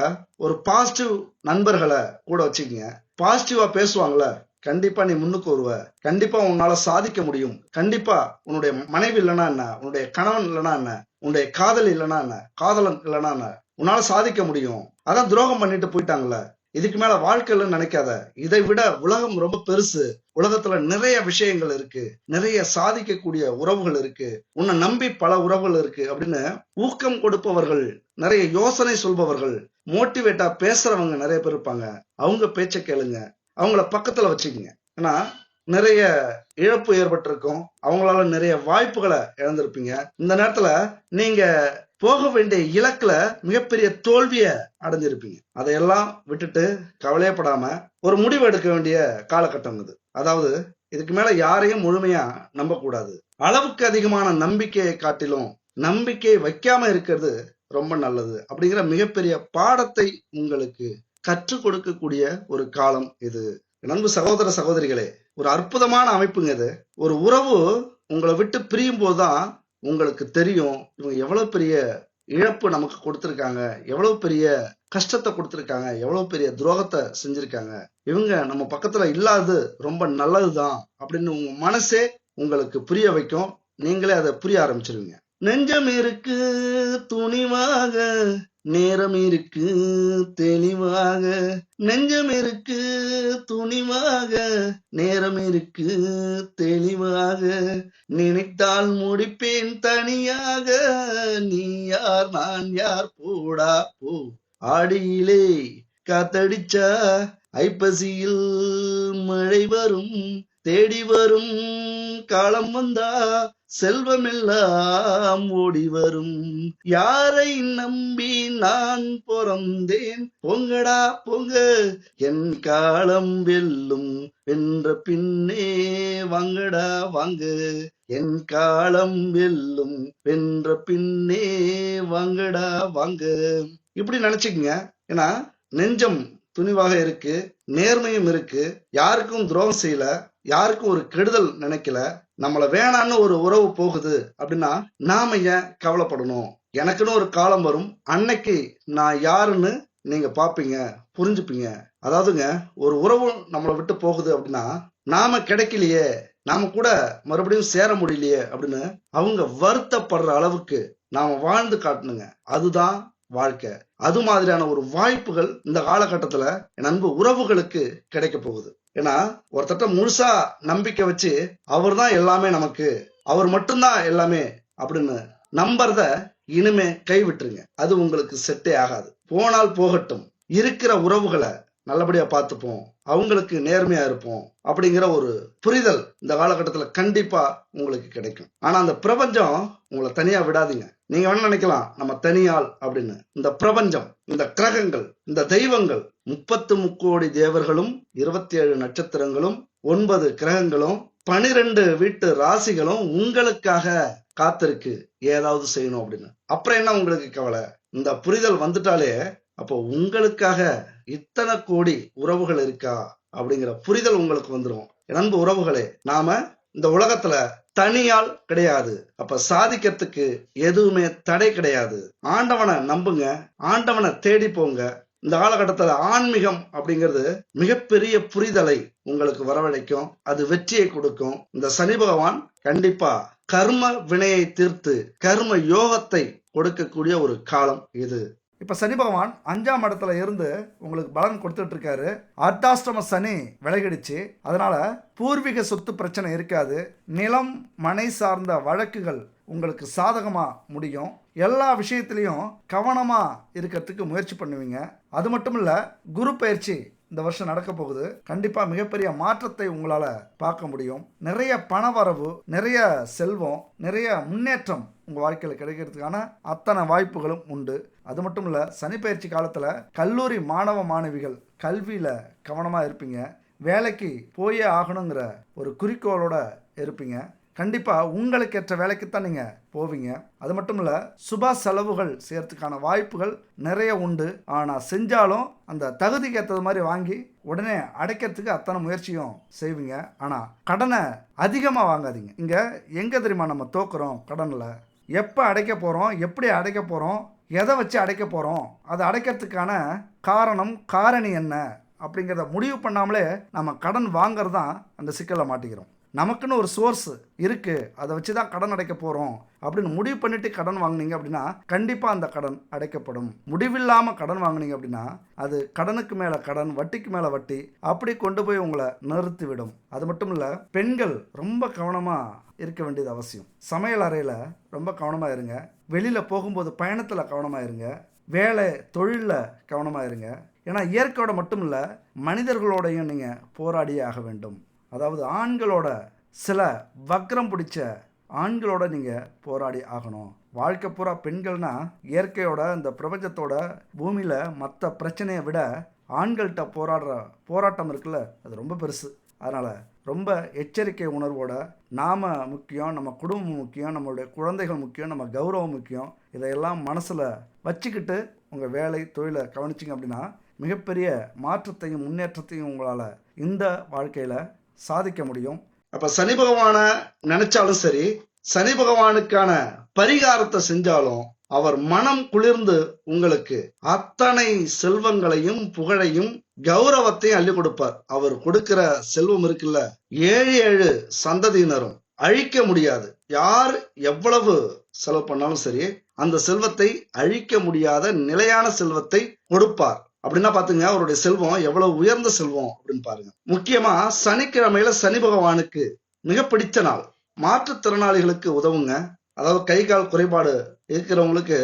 ஒரு பாசிட்டிவ் நண்பர்களை கூட வச்சுக்கீங்க. பாசிட்டிவா பேசுவாங்கல்ல, கண்டிப்பா நீ முன்னுக்கு வருவ, கண்டிப்பா உன்னால சாதிக்க முடியும், கண்டிப்பா உன்னுடைய மனைவி இல்லைன்னா என்ன, உன்னுடைய கணவன் இல்லைன்னா என்ன, உன்னுடைய காதலி இல்லைன்னா என்ன, காதலன் இல்லைன்னா என்ன, உன்னால சாதிக்க முடியும். அதான் துரோகம் பண்ணிட்டு போயிட்டாங்கல்ல, இதுக்கு மேல வாழ்க்கையில நினைக்காத, இதை விட உலகம் ரொம்ப பெருசு, உலகத்துல நிறைய விஷயங்கள் இருக்கு, நிறைய சாதிக்கக்கூடிய உறவுகள் இருக்கு, உன்னை நம்பி பல உறவுகள் இருக்கு அப்படின்னு ஊக்கம் கொடுப்பவர்கள், நிறைய யோசனை சொல்பவர்கள், மோட்டிவேட்டா பேசுறவங்க நிறைய பேர் இருப்பாங்க. அவங்க பேச்சை கேளுங்க, அவங்கள பக்கத்துல வச்சுக்கோங்க. ஏன்னா நிறைய இழப்பு ஏற்பட்டிருக்கும், அவங்களால நிறைய வாய்ப்புகளை இழந்திருப்பீங்க. இந்த நேரத்துல நீங்க போக வேண்டிய இலக்குல மிகப்பெரிய தோல்விய அடைஞ்சிருப்பீங்க. அதையெல்லாம் விட்டுட்டு கவலையப்படாம ஒரு முடிவு எடுக்க வேண்டிய காலகட்டம் இது. அதாவது இதுக்கு மேல யாரையும் முழுமையா நம்ப கூடாது. அளவுக்கு அதிகமான நம்பிக்கையை காட்டிலும் நம்பிக்கை வைக்காம இருக்கிறது ரொம்ப நல்லது அப்படிங்கிற மிகப்பெரிய பாடத்தை உங்களுக்கு கற்றுக் கொடுக்கக்கூடிய ஒரு காலம் இது. நண்பு சகோதர சகோதரிகளே, ஒரு அற்புதமான அமைப்புங்க இது. ஒரு உறவு உங்களை விட்டு பிரியும் போதுதான் உங்களுக்கு தெரியும் இவங்க எவ்வளவு பெரிய இழப்பு நமக்கு கொடுத்திருக்காங்க, எவ்வளவு பெரிய கஷ்டத்தை கொடுத்திருக்காங்க, எவ்வளவு பெரிய துரோகத்தை செஞ்சிருக்காங்க, இவங்க நம்ம பக்கத்துல இல்லாதது ரொம்ப நல்லதுதான் அப்படின்னு உங்க மனசே உங்களுக்கு புரிய வைக்கும். நீங்களே அதை புரிய ஆரம்பிச்சிருவீங்க. நெஞ்சம் இருக்கு துணிவாக, நேரம் இருக்கு தெளிவாக, நெஞ்சம் இருக்கு துணிவாக, நேரம் இருக்கு தெளிவாக, நினைத்தால் முடிப்பேன் தனியாக, நீ யார் நான் யார் போடா போ, ஆடியிலே காத்தடிச்சா ஐப்பசியில் மழை வரும், தேடி வரும் காலம் வந்தா செல்வமெல்லாம் ஓடி வரும், யாரை நம்பி நான் பிறந்தேன், பொங்கடா பொங்க என் காலம் வெல்லும், வென்ற பின்னே வாங்கடா வாங்க என் காலம் வெல்லும், வென்ற பின்னே வாங்கடா வாங்க. இப்படி நினைச்சுக்கங்க. ஏன்னா நெஞ்சம் துணிவாக இருக்கு, நேர்மையும் இருக்கு, யாருக்கும் துரோகம் செய்யல, யாருக்கும் ஒரு கெடுதல் நினைக்கல, நம்மள வேணான்னு ஒரு உறவு போகுது அப்படின்னா நாம ஏன் கவலைப்படணும்? எனக்குன்னு ஒரு காலம் வரும், அன்னைக்கு நான் யாருன்னு நீங்க பாப்பீங்க, புரிஞ்சுப்பீங்க. அதாவதுங்க, ஒரு உறவு நம்மளை விட்டு போகுது அப்படின்னா நாம கிடைக்கலையே, நாம கூட மறுபடியும் சேர முடியலையே அப்படின்னு அவங்க வருத்தப்படுற அளவுக்கு நாம வாழ்ந்து காட்டணுங்க. அதுதான் வாழ்க்கை. அது மாதிரியான ஒரு வாய்ப்புகள் இந்த காலகட்டத்துல என் அன்பு உறவுகளுக்கு கிடைக்க போகுது. ஏன்னா ஒருத்தட்ட முழுசா நம்பிக்கை வச்சு அவர் தான் எல்லாமே நமக்கு, அவர் மட்டும்தான் எல்லாமே அப்படின்னு நம்புறத இனிமே கைவிட்டுருங்க. அது உங்களுக்கு செட்டே ஆகாது. போனால் போகட்டும், இருக்கிற உறவுகளை நல்லபடியா பார்த்துப்போம், அவங்களுக்கு நேர்மையா இருப்போம் அப்படிங்கிற ஒரு புரிதல் இந்த காலகட்டத்துல கண்டிப்பா உங்களுக்கு கிடைக்கும். ஆனா அந்த பிரபஞ்சம் உங்களை தனியா விடாதீங்க. நீங்க வேணா நினைக்கலாம் நம்ம தனியாள் அப்படின்னு. இந்த பிரபஞ்சம், இந்த கிரகங்கள், இந்த தெய்வங்கள், 33 கோடி தேவர்களும், 27 நட்சத்திரங்களும், 9 கிரகங்களும், 12 வீட்டு ராசிகளும் உங்களுக்காக காத்திருக்கு ஏதாவது செய்யணும் அப்படின்னு. அப்புறம் என்ன உங்களுக்கு கவலை? இந்த புரிதல் வந்துட்டாலே அப்போ உங்களுக்காக இத்தனை கோடி உறவுகள் இருக்கா அப்படிங்கிற புரிதல் உங்களுக்கு வந்துடும். அன்பு உறவுகளே, நாம இந்த உலகத்துல தனியால் கிடையாது. அப்ப சாதிக்கிறதுக்கு எதுவுமே தடை கிடையாது. ஆண்டவனை நம்புங்க, ஆண்டவனை தேடி போங்க. இந்த காலகட்டத்துல ஆன்மீகம் அப்படிங்கிறது மிகப்பெரிய புரிதலை உங்களுக்கு வரவழைக்கும், அது வெற்றியை கொடுக்கும். இந்த சனி பகவான் கண்டிப்பா கர்ம வினையை தீர்த்து கர்ம யோகத்தை கொடுக்கக்கூடிய ஒரு காலம் இது. இப்போ சனி பகவான் 5ஆம் இடத்துல இருந்து உங்களுக்கு பலன் கொடுத்துட்டு இருக்காரு. அர்த்தாஷ்டம சனி விலகிடுச்சு. அதனால பூர்வீக சொத்து பிரச்சனை இருக்காது. நிலம் மனை சார்ந்த வழக்குகள் உங்களுக்கு சாதகமா முடியும். எல்லா விஷயத்திலையும் கவனமா இருக்கிறதுக்கு முயற்சி பண்ணுவீங்க. அது மட்டும் இல்ல, குரு பயிற்சி இந்த வருஷம் நடக்க போகுது. கண்டிப்பா மிகப்பெரிய மாற்றத்தை உங்களால பார்க்க முடியும். நிறைய பண வரவு, நிறைய செல்வம், நிறைய முன்னேற்றம் உங்க வாழ்க்கையில் கிடைக்கிறதுக்கான அத்தனை வாய்ப்புகளும் உண்டு. அது மட்டும் இல்ல, சனி பயிற்சி காலத்துல கல்லூரி மாணவ மாணவிகள் கல்வியில கவனமா இருப்பீங்க. வேலைக்கு போயே ஆகணுங்கிற ஒரு குறிக்கோளோட இருப்பீங்க. கண்டிப்பா உங்களுக்கு ஏற்ற வேலைக்குத்தான் நீங்க போவீங்க. அது மட்டும் இல்ல, சுப செலவுகள் செய்யறதுக்கான வாய்ப்புகள் நிறைய உண்டு. ஆனா செஞ்சாலும் அந்த தகுதிக்கு ஏற்றது மாதிரி வாங்கி உடனே அடைக்கிறதுக்கு அத்தனை முயற்சியும் செய்வீங்க. ஆனா கடனை அதிகமா வாங்காதீங்க. இங்க எங்க தெரியுமா நம்ம தோக்குறோம்? கடன்ல எப்ப அடைக்க போறோம், எப்படி அடைக்க போறோம், எதை வச்சு அடைக்க போறோம், அதை அடைக்கிறதுக்கான காரணம் காரணி என்ன அப்படிங்கிறத முடிவு பண்ணாமலே நம்ம கடன் வாங்குறது தான் அந்த சிக்கலை மாட்டிக்கிறோம். நமக்குன்னு ஒரு சோர்ஸ் இருக்குது, அதை வச்சு தான் கடன் அடைக்க போகிறோம் அப்படின்னு முடிவு பண்ணிட்டு கடன் வாங்கினீங்க அப்படின்னா கண்டிப்பாக அந்த கடன் அடைக்கப்படும். முடிவில்லாமல் கடன் வாங்கினீங்க அப்படின்னா அது கடனுக்கு மேலே கடன், வட்டிக்கு மேலே வட்டி, அப்படி கொண்டு போய் உங்களை நிறுத்திவிடும். அது மட்டும் இல்லை, பெண்கள் ரொம்ப கவனமாக இருக்க வேண்டியது அவசியம். சமையல் அறையில் ரொம்ப கவனமாக இருங்க. வெளியில் போகும்போது பயணத்தில் கவனமாக இருங்க. வேலை தொழிலில் கவனமாக இருங்க. ஏன்னா இயற்கையோட மட்டும் இல்லை, மனிதர்களோடையும் நீங்கள் போராடியே ஆக வேண்டும். அதாவது ஆண்களோட, சில வக்ரம் பிடிச்ச ஆண்களோட நீங்கள் போராடி ஆகணும். வாழ்க்கை பூரா பெண்கள்னா இயற்கையோட, இந்த பிரபஞ்சத்தோட, பூமியில் மற்ற பிரச்சனையை விட ஆண்கள்கிட்ட போராடுற போராட்டம் இருக்குல்ல, அது ரொம்ப பெருசு. அதனால் ரொம்ப எச்சரிக்கை உணர்வோட நாம் முக்கியம், நம்ம குடும்பம் முக்கியம், நம்மளுடைய குழந்தைகள் முக்கியம், நம்ம கௌரவம் முக்கியம், இதையெல்லாம் மனசில் வச்சுக்கிட்டு உங்கள் வேலை தொழிலை கவனிச்சிங்க அப்படின்னா மிகப்பெரிய மாற்றத்தையும் முன்னேற்றத்தையும் உங்களால் இந்த வாழ்க்கையில் சாதிக்க முடியும். அப்போ சனி பகவானை நினைச்சாலும் சரி, சனி பகவானுக்கான பரிகாரத்தை செஞ்சாலும் அவர் மனம் குளிர்ந்து உங்களுக்கு அத்தனை செல்வங்களையும் புகழையும் கௌரவத்தையும் அள்ளி கொடுப்பார். அவர் கொடுக்கிற செல்வம் இருக்குல்ல, 7 சந்ததியினரும் அழிக்க முடியாது. யார் எவ்வளவு செலவு பண்ணாலும் சரி, அந்த செல்வத்தை அழிக்க முடியாத நிலையான செல்வத்தை கொடுப்பார். அப்படின்னா பாத்துங்க, அவருடைய செல்வம் எவ்வளவு உயர்ந்த செல்வம் அப்படின்னு பாருங்க. முக்கியமா சனிக்கிழமையில சனி பகவானுக்கு மிக பிடித்த நாள். மாற்றுத்திறனாளிகளுக்கு உதவுங்க, அதாவது கை கால் குறைபாடு இருக்கிறவங்களுக்கு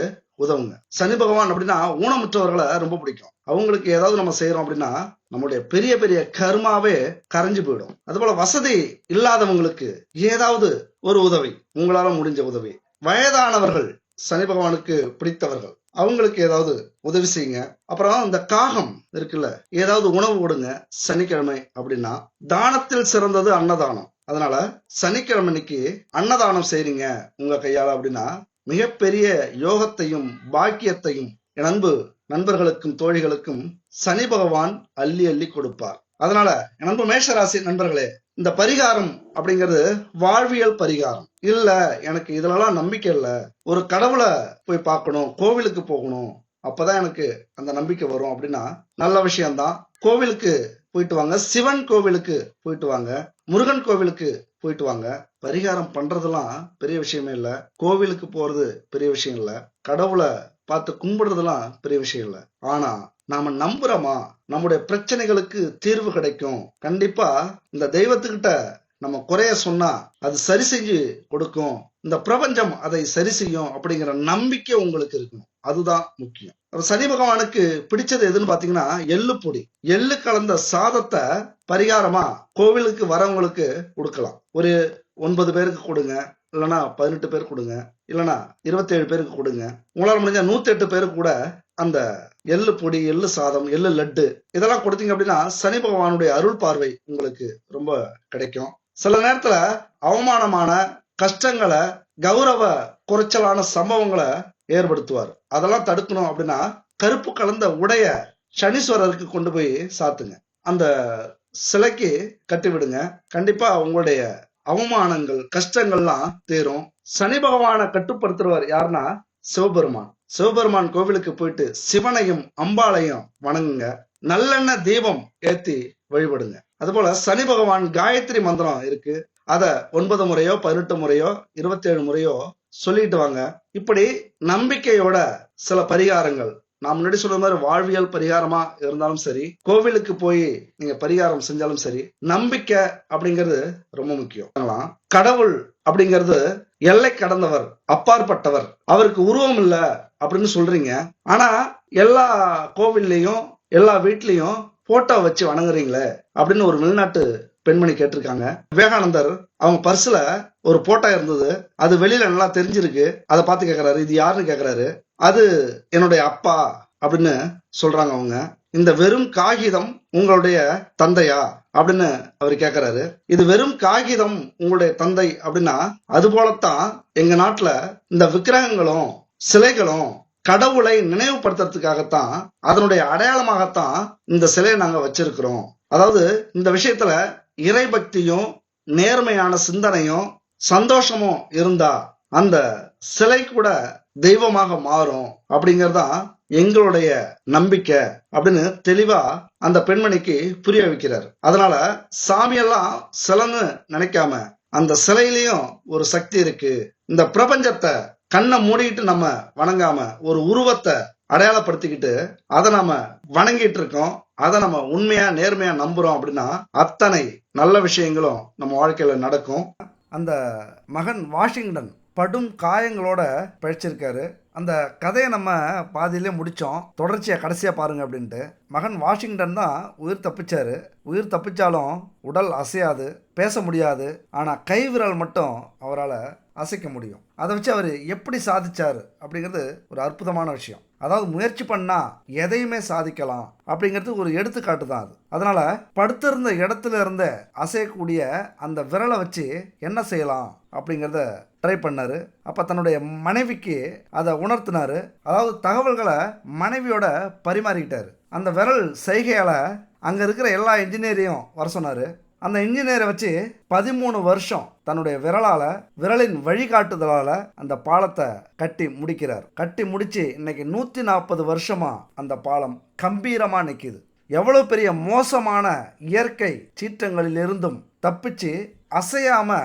உதவுங்க. சனி பகவான் அப்படின்னா ஊனமுற்றவர்களை ரொம்ப பிடிக்கும். அவங்களுக்கு ஏதாவது நம்ம செய்யறோம் அப்படின்னா நம்முடைய பெரிய பெரிய கர்மாவே கரைஞ்சு போயிடும். அதுபோல வசதி இல்லாதவங்களுக்கு ஏதாவது ஒரு உதவி, உங்களால முடிஞ்ச உதவி. வயதானவர்கள் சனி பகவானுக்கு பிடித்தவர்கள், அவங்களுக்கு ஏதாவது உதவி செய்யுங்க. அப்புறம் இந்த காகம் இருக்குல்ல, ஏதாவது உணவு கொடுங்க சனிக்கிழமை அப்படின்னா. தானத்தில் சிறந்தது அன்னதானம். அதனால சனிக்கிழமை இன்னைக்கு அன்னதானம் செய்றீங்க உங்க கையால அப்படின்னா மிகப்பெரிய யோகத்தையும் பாக்கியத்தையும் என் அன்பு நண்பர்களுக்கும் தோழிகளுக்கும் சனி பகவான் அள்ளி அள்ளி கொடுப்பார். அதனால என் அன்பு மேஷராசி நண்பர்களே, இந்த பரிகாரம் அப்படிங்கிறது வாழ்வியல் பரிகாரம் இல்ல. எனக்கு இதுலலாம் நம்பிக்கை இல்ல, ஒரு கடவுளை போய் பார்க்கணும், கோவிலுக்கு போகணும், அப்பதான் எனக்கு அந்த நம்பிக்கை வரும் அப்படின்னா நல்ல விஷயம்தான். கோவிலுக்கு போயிட்டு வாங்க, சிவன் கோவிலுக்கு போயிட்டு வாங்க, முருகன் கோவிலுக்கு போயிட்டு வாங்க. பரிகாரம் பண்றதெல்லாம் பெரிய விஷயமே இல்ல, கோவிலுக்கு போறது பெரிய விஷயம் இல்ல, கடவுளை பார்த்து கும்பிடுறதுலாம் பெரிய விஷயம் இல்ல. ஆனா நாம நம்புறோமா, நம்முடைய பிரச்சனைகளுக்கு தீர்வு கிடைக்கும், கண்டிப்பா இந்த தெய்வத்துக்கிட்ட நம்ம குறைய சொன்னா அது சரி செஞ்சு கொடுக்கும், இந்த பிரபஞ்சம் அதை சரி செய்யும் அப்படிங்கிற நம்பிக்கை உங்களுக்கு இருக்கணும். அதுதான் முக்கியம். சனி பகவானுக்கு பிடிச்சது எதுன்னு பாத்தீங்கன்னா எள்ளு பொடி. எள்ளு கலந்த சாதத்தை பரிகாரமா கோவிலுக்கு வரவங்களுக்கு கொடுக்கலாம். ஒரு 9 பேருக்கு கொடுங்க, இல்லைன்னா 18 பேர் கொடுங்க, இல்லைன்னா 27 பேருக்கு கொடுங்க. உங்களால முடிஞ்ச 108 பேருக்கு கூட அந்த எள்ளு பொடி, எள்ளு சாதம், எள்ளு லட்டு இதெல்லாம் கொடுத்தீங்க அப்படின்னா சனி பகவானுடைய அருள் பார்வை உங்களுக்கு ரொம்ப கிடைக்கும். சில நேரத்துல அவமானமான கஷ்டங்களை, கௌரவ குறைச்சலான சம்பவங்களை ஏற்படுத்துவார். அதெல்லாம் தடுக்கணும் அப்படின்னா கருப்பு கலந்த உடைய சனீஸ்வரருக்கு கொண்டு போய் சாத்துங்க, அந்த சிலைக்கு கட்டி விடுங்க. கண்டிப்பா உங்களுடைய அவமானங்கள் கஷ்டங்கள்லாம் தீரும். சனி பகவானை கட்டுப்படுத்துறவர் யாருன்னா சிவபெருமான். சிவபெருமான் கோவிலுக்கு போயிட்டு சிவனையும் அம்பாளையும் வணங்குங்க, நல்லெண்ணெய் தீபம் ஏத்தி வழிபடுங்க. அதுபோல சனி பகவான் காயத்ரி மந்திரம் இருக்கு, அத 9 முறையோ 18 முறையோ 27 முறையோ சொல்லிட்டு வாங்க. இப்படி நம்பிக்கையோட சில பரிகாரங்கள், நான் முன்னாடி சொன்ன மாதிரி வாழ்வியல் பரிகாரமா இருந்தாலும் சரி, கோவிலுக்கு போய் நீங்க பரிகாரம் செஞ்சாலும் சரி, நம்பிக்கை அப்படிங்கிறது ரொம்ப முக்கியம். கடவுள் அப்படிங்கிறது எல்லை கடந்தவர், அப்பாற்பட்டவர், அவருக்கு உருவம் இல்ல அப்படின்னு சொல்றீங்க. ஆனா எல்லா கோவில்லையும் எல்லா வீட்லயும் போட்டோ வச்சு வணங்குறீங்களே அப்படின்னு ஒரு வெளிநாட்டு பெண்மணி கேட்டிருக்காங்க. விவேகானந்தர் அவங்க பர்ஸ்ல ஒரு போட்டோ இருந்தது, அது வெளியில நல்லா தெரிஞ்சிருக்கு. அதை பார்த்து கேட்கறாரு, இது யாருன்னு கேட்கறாரு. அது என்னுடைய அப்பா அப்படின்னு சொல்றாங்க அவங்க. இந்த வெறும் காகிதம் உங்களுடைய தந்தையா அப்படின்னு அவர் கேட்கிறாரு. இது வெறும் காகிதம் உங்களுடைய தந்தை அப்படின்னா அது போலத்தான் எங்க நாட்டுல இந்த விக்கிரகங்களும் சிலைகளும் கடவுளை நினைவுபடுத்துறதுக்காகத்தான், அதனுடைய அடையாளமாகத்தான் இந்த சிலையை நாங்க வச்சிருக்கிறோம். அதாவது இந்த விஷயத்துல இறைபக்தியும் நேர்மையான சிந்தனையும் சந்தோஷமும் இருந்தா அந்த சிலை கூட தெய்வமாக மாறும் அப்படிங்கறதுதான் எங்களுடைய நம்பிக்கை அப்படின்னு தெளிவா அந்த பெண்மணிக்கு புரிய வைக்கிறார். அதனால சாமியெல்லாம் சிலைன்னு நினைக்காம அந்த சிலையிலையும் ஒரு சக்தி இருக்கு. இந்த பிரபஞ்சத்தை கண்ணை மூடிட்டு நம்ம வணங்காம ஒரு உருவத்தை அடையாளப்படுத்திக்கிட்டு அதை நம்ம வணங்கிட்டு இருக்கோம், அதை நம்ம உண்மையா நேர்மையா நம்புறோம் அப்படின்னா அத்தனை நல்ல விஷயங்களும் நம்ம வாழ்க்கையில நடக்கும். அந்த மகன் வாஷிங்டன் படும் காயங்களோட பழிச்சிருக்காரு. அந்த கதையை நம்ம பாதியிலே முடித்தோம், தொடர்ச்சியை கடைசியாக பாருங்க அப்படின்ட்டு. மகன் வாஷிங்டன் தான் உயிர் தப்பிச்சாரு. உயிர் தப்பிச்சாலும் உடல் அசையாது, பேச முடியாது. ஆனால் கை விரல் மட்டும் அவரால் அசைக்க முடியும். அதை வச்சு அவர் எப்படி சாதிச்சார் அப்படிங்கிறது ஒரு அற்புதமான விஷயம். அதாவது முயற்சி பண்ணா எதையுமே சாதிக்கலாம் அப்படிங்கிறதுக்கு ஒரு எடுத்துக்காட்டு தான் அது. அதனால படுத்திருந்த இடத்துல இருந்த அசையக்கூடிய அந்த விரலை வச்சு என்ன செய்யலாம் அப்படிங்கிறத ட்ரை பண்ணாரு. அப்போ தன்னுடைய மனைவிக்கு அதை உணர்த்தினாரு. அதாவது தகவல்களை மனைவியோட பரிமாறிக்கிட்டாரு. அந்த விரல் செய்கையால் அங்கே இருக்கிற எல்லா இன்ஜினியரையும் வர சொன்னார். அந்த இன்ஜினியரை வச்சு 13 வருஷம் தன்னுடைய விரலின் வழிகாட்டுதலால் அந்த பாலத்தை கட்டி முடிக்கிறார். கட்டி முடிச்சு இன்னைக்கு 140 வருஷமா அந்த பாலம் கம்பீரமாக நிற்கிது. எவ்வளோ பெரிய மோசமான இயற்கை சீற்றங்களிலிருந்தும் தப்பிச்சு அசையாம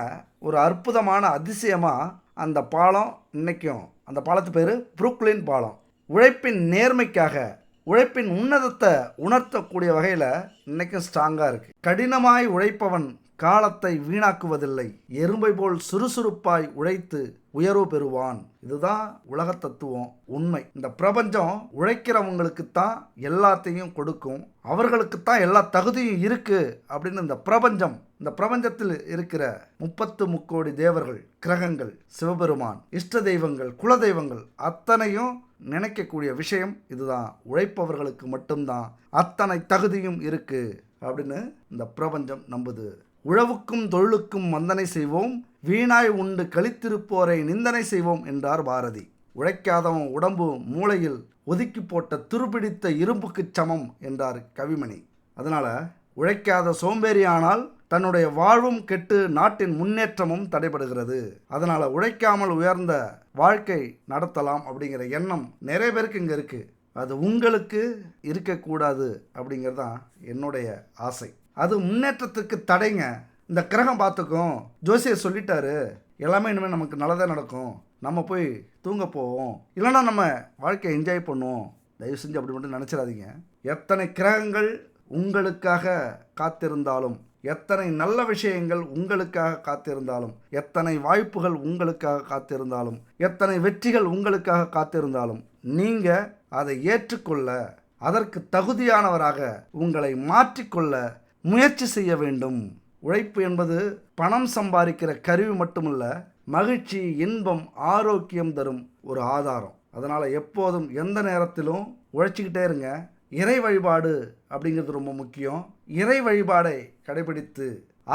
ஒரு அற்புதமான அதிசயமாக அந்த பாலம் இன்னைக்கும், அந்த பாலத்து பேர் புரூக்ளின் பாலம். உழைப்பின் நேர்மைக்காக உழைப்பின் உன்னதத்தை உணர்த்தக்கூடிய வகையில் இன்னைக்கும் ஸ்ட்ராங்காக இருக்குது. கடினமாய் உழைப்பவன் காலத்தை வீணாக்குவதில்லை, எறும்பை போல் சுறுசுறுப்பாய் உழைத்து உயர்வு பெறுவான். இதுதான் உலக தத்துவம், உண்மை. இந்த பிரபஞ்சம் உழைக்கிறவங்களுக்குத்தான் எல்லாத்தையும் கொடுக்கும், அவர்களுக்குத்தான் எல்லா தகுதியும் இருக்கு அப்படின்னு இந்த பிரபஞ்சத்தில் இருக்கிற 33 கோடி தேவர்கள், கிரகங்கள், சிவபெருமான், இஷ்ட தெய்வங்கள், குல தெய்வங்கள் அத்தனையும் நினைக்கக்கூடிய விஷயம் இதுதான். உழைப்பவர்களுக்கு மட்டும்தான் அத்தனை தகுதியும் இருக்கு அப்படின்னு இந்த பிரபஞ்சம் நம்புது. உழவுக்கும் தொழிலுக்கும் வந்தனை செய்வோம், வீணாய் உண்டு கழித்திருப்போரை நிந்தனை செய்வோம் என்றார் பாரதி. உழைக்காதவன் உடம்பு மூளையில் ஒதுக்கி போட்ட துருபிடித்த இரும்புக்கு சமம் என்றார் கவிமணி. அதனால் உழைக்காத சோம்பேறியானால் தன்னுடைய வாழ்வும் கெட்டு நாட்டின் முன்னேற்றமும் தடைபடுகிறது. அதனால் உழைக்காமல் உயர்ந்த வாழ்க்கை நடத்தலாம் அப்படிங்கிற எண்ணம் நிறைய பேருக்கு இங்கே இருக்குது. அது உங்களுக்கு இருக்கக்கூடாது அப்படிங்கிறது தான் என்னுடைய ஆசை. அது முன்னேற்றத்துக்கு தடைங்க. இந்த கிரகம் பார்த்துக்கும், ஜோசியர் சொல்லிட்டாரு, எல்லாமே இனிமேல் நமக்கு நல்லதாக நடக்கும், நம்ம போய் தூங்க போவோம், இல்லைன்னா நம்ம வாழ்க்கையை என்ஜாய் பண்ணுவோம். தயவு செஞ்சு அப்படி மட்டும் நினச்சிடாதீங்க. எத்தனை கிரகங்கள் உங்களுக்காக காத்திருந்தாலும், எத்தனை நல்ல விஷயங்கள் உங்களுக்காக காத்திருந்தாலும், எத்தனை வாய்ப்புகள் உங்களுக்காக காத்திருந்தாலும், எத்தனை வெற்றிகள் உங்களுக்காக காத்திருந்தாலும், நீங்கள் அதை ஏற்றுக்கொள்ள, அதற்கு தகுதியானவராக உங்களை மாற்றிக்கொள்ள முயற்சி செய்ய வேண்டும். உழைப்பு என்பது பணம் சம்பாதிக்கிற கருவி மட்டுமல்ல, மகிழ்ச்சி, இன்பம், ஆரோக்கியம் தரும் ஒரு ஆதாரம். அதனால் எப்போதும் எந்த நேரத்திலும் உழைச்சிக்கிட்டே இருங்க. இறை வழிபாடு அப்படிங்கிறது ரொம்ப முக்கியம். இறை வழிபாடை கடைபிடித்து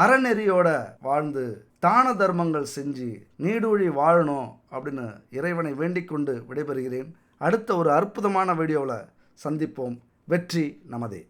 அறநெறியோட வாழ்ந்து தான தர்மங்கள் செஞ்சு நீடூழி வாழணும் அப்படின்னு இறைவனை வேண்டிக் கொண்டு விடைபெறுகிறேன். அடுத்த ஒரு அற்புதமான வீடியோவில் சந்திப்போம். வெற்றி நமதே.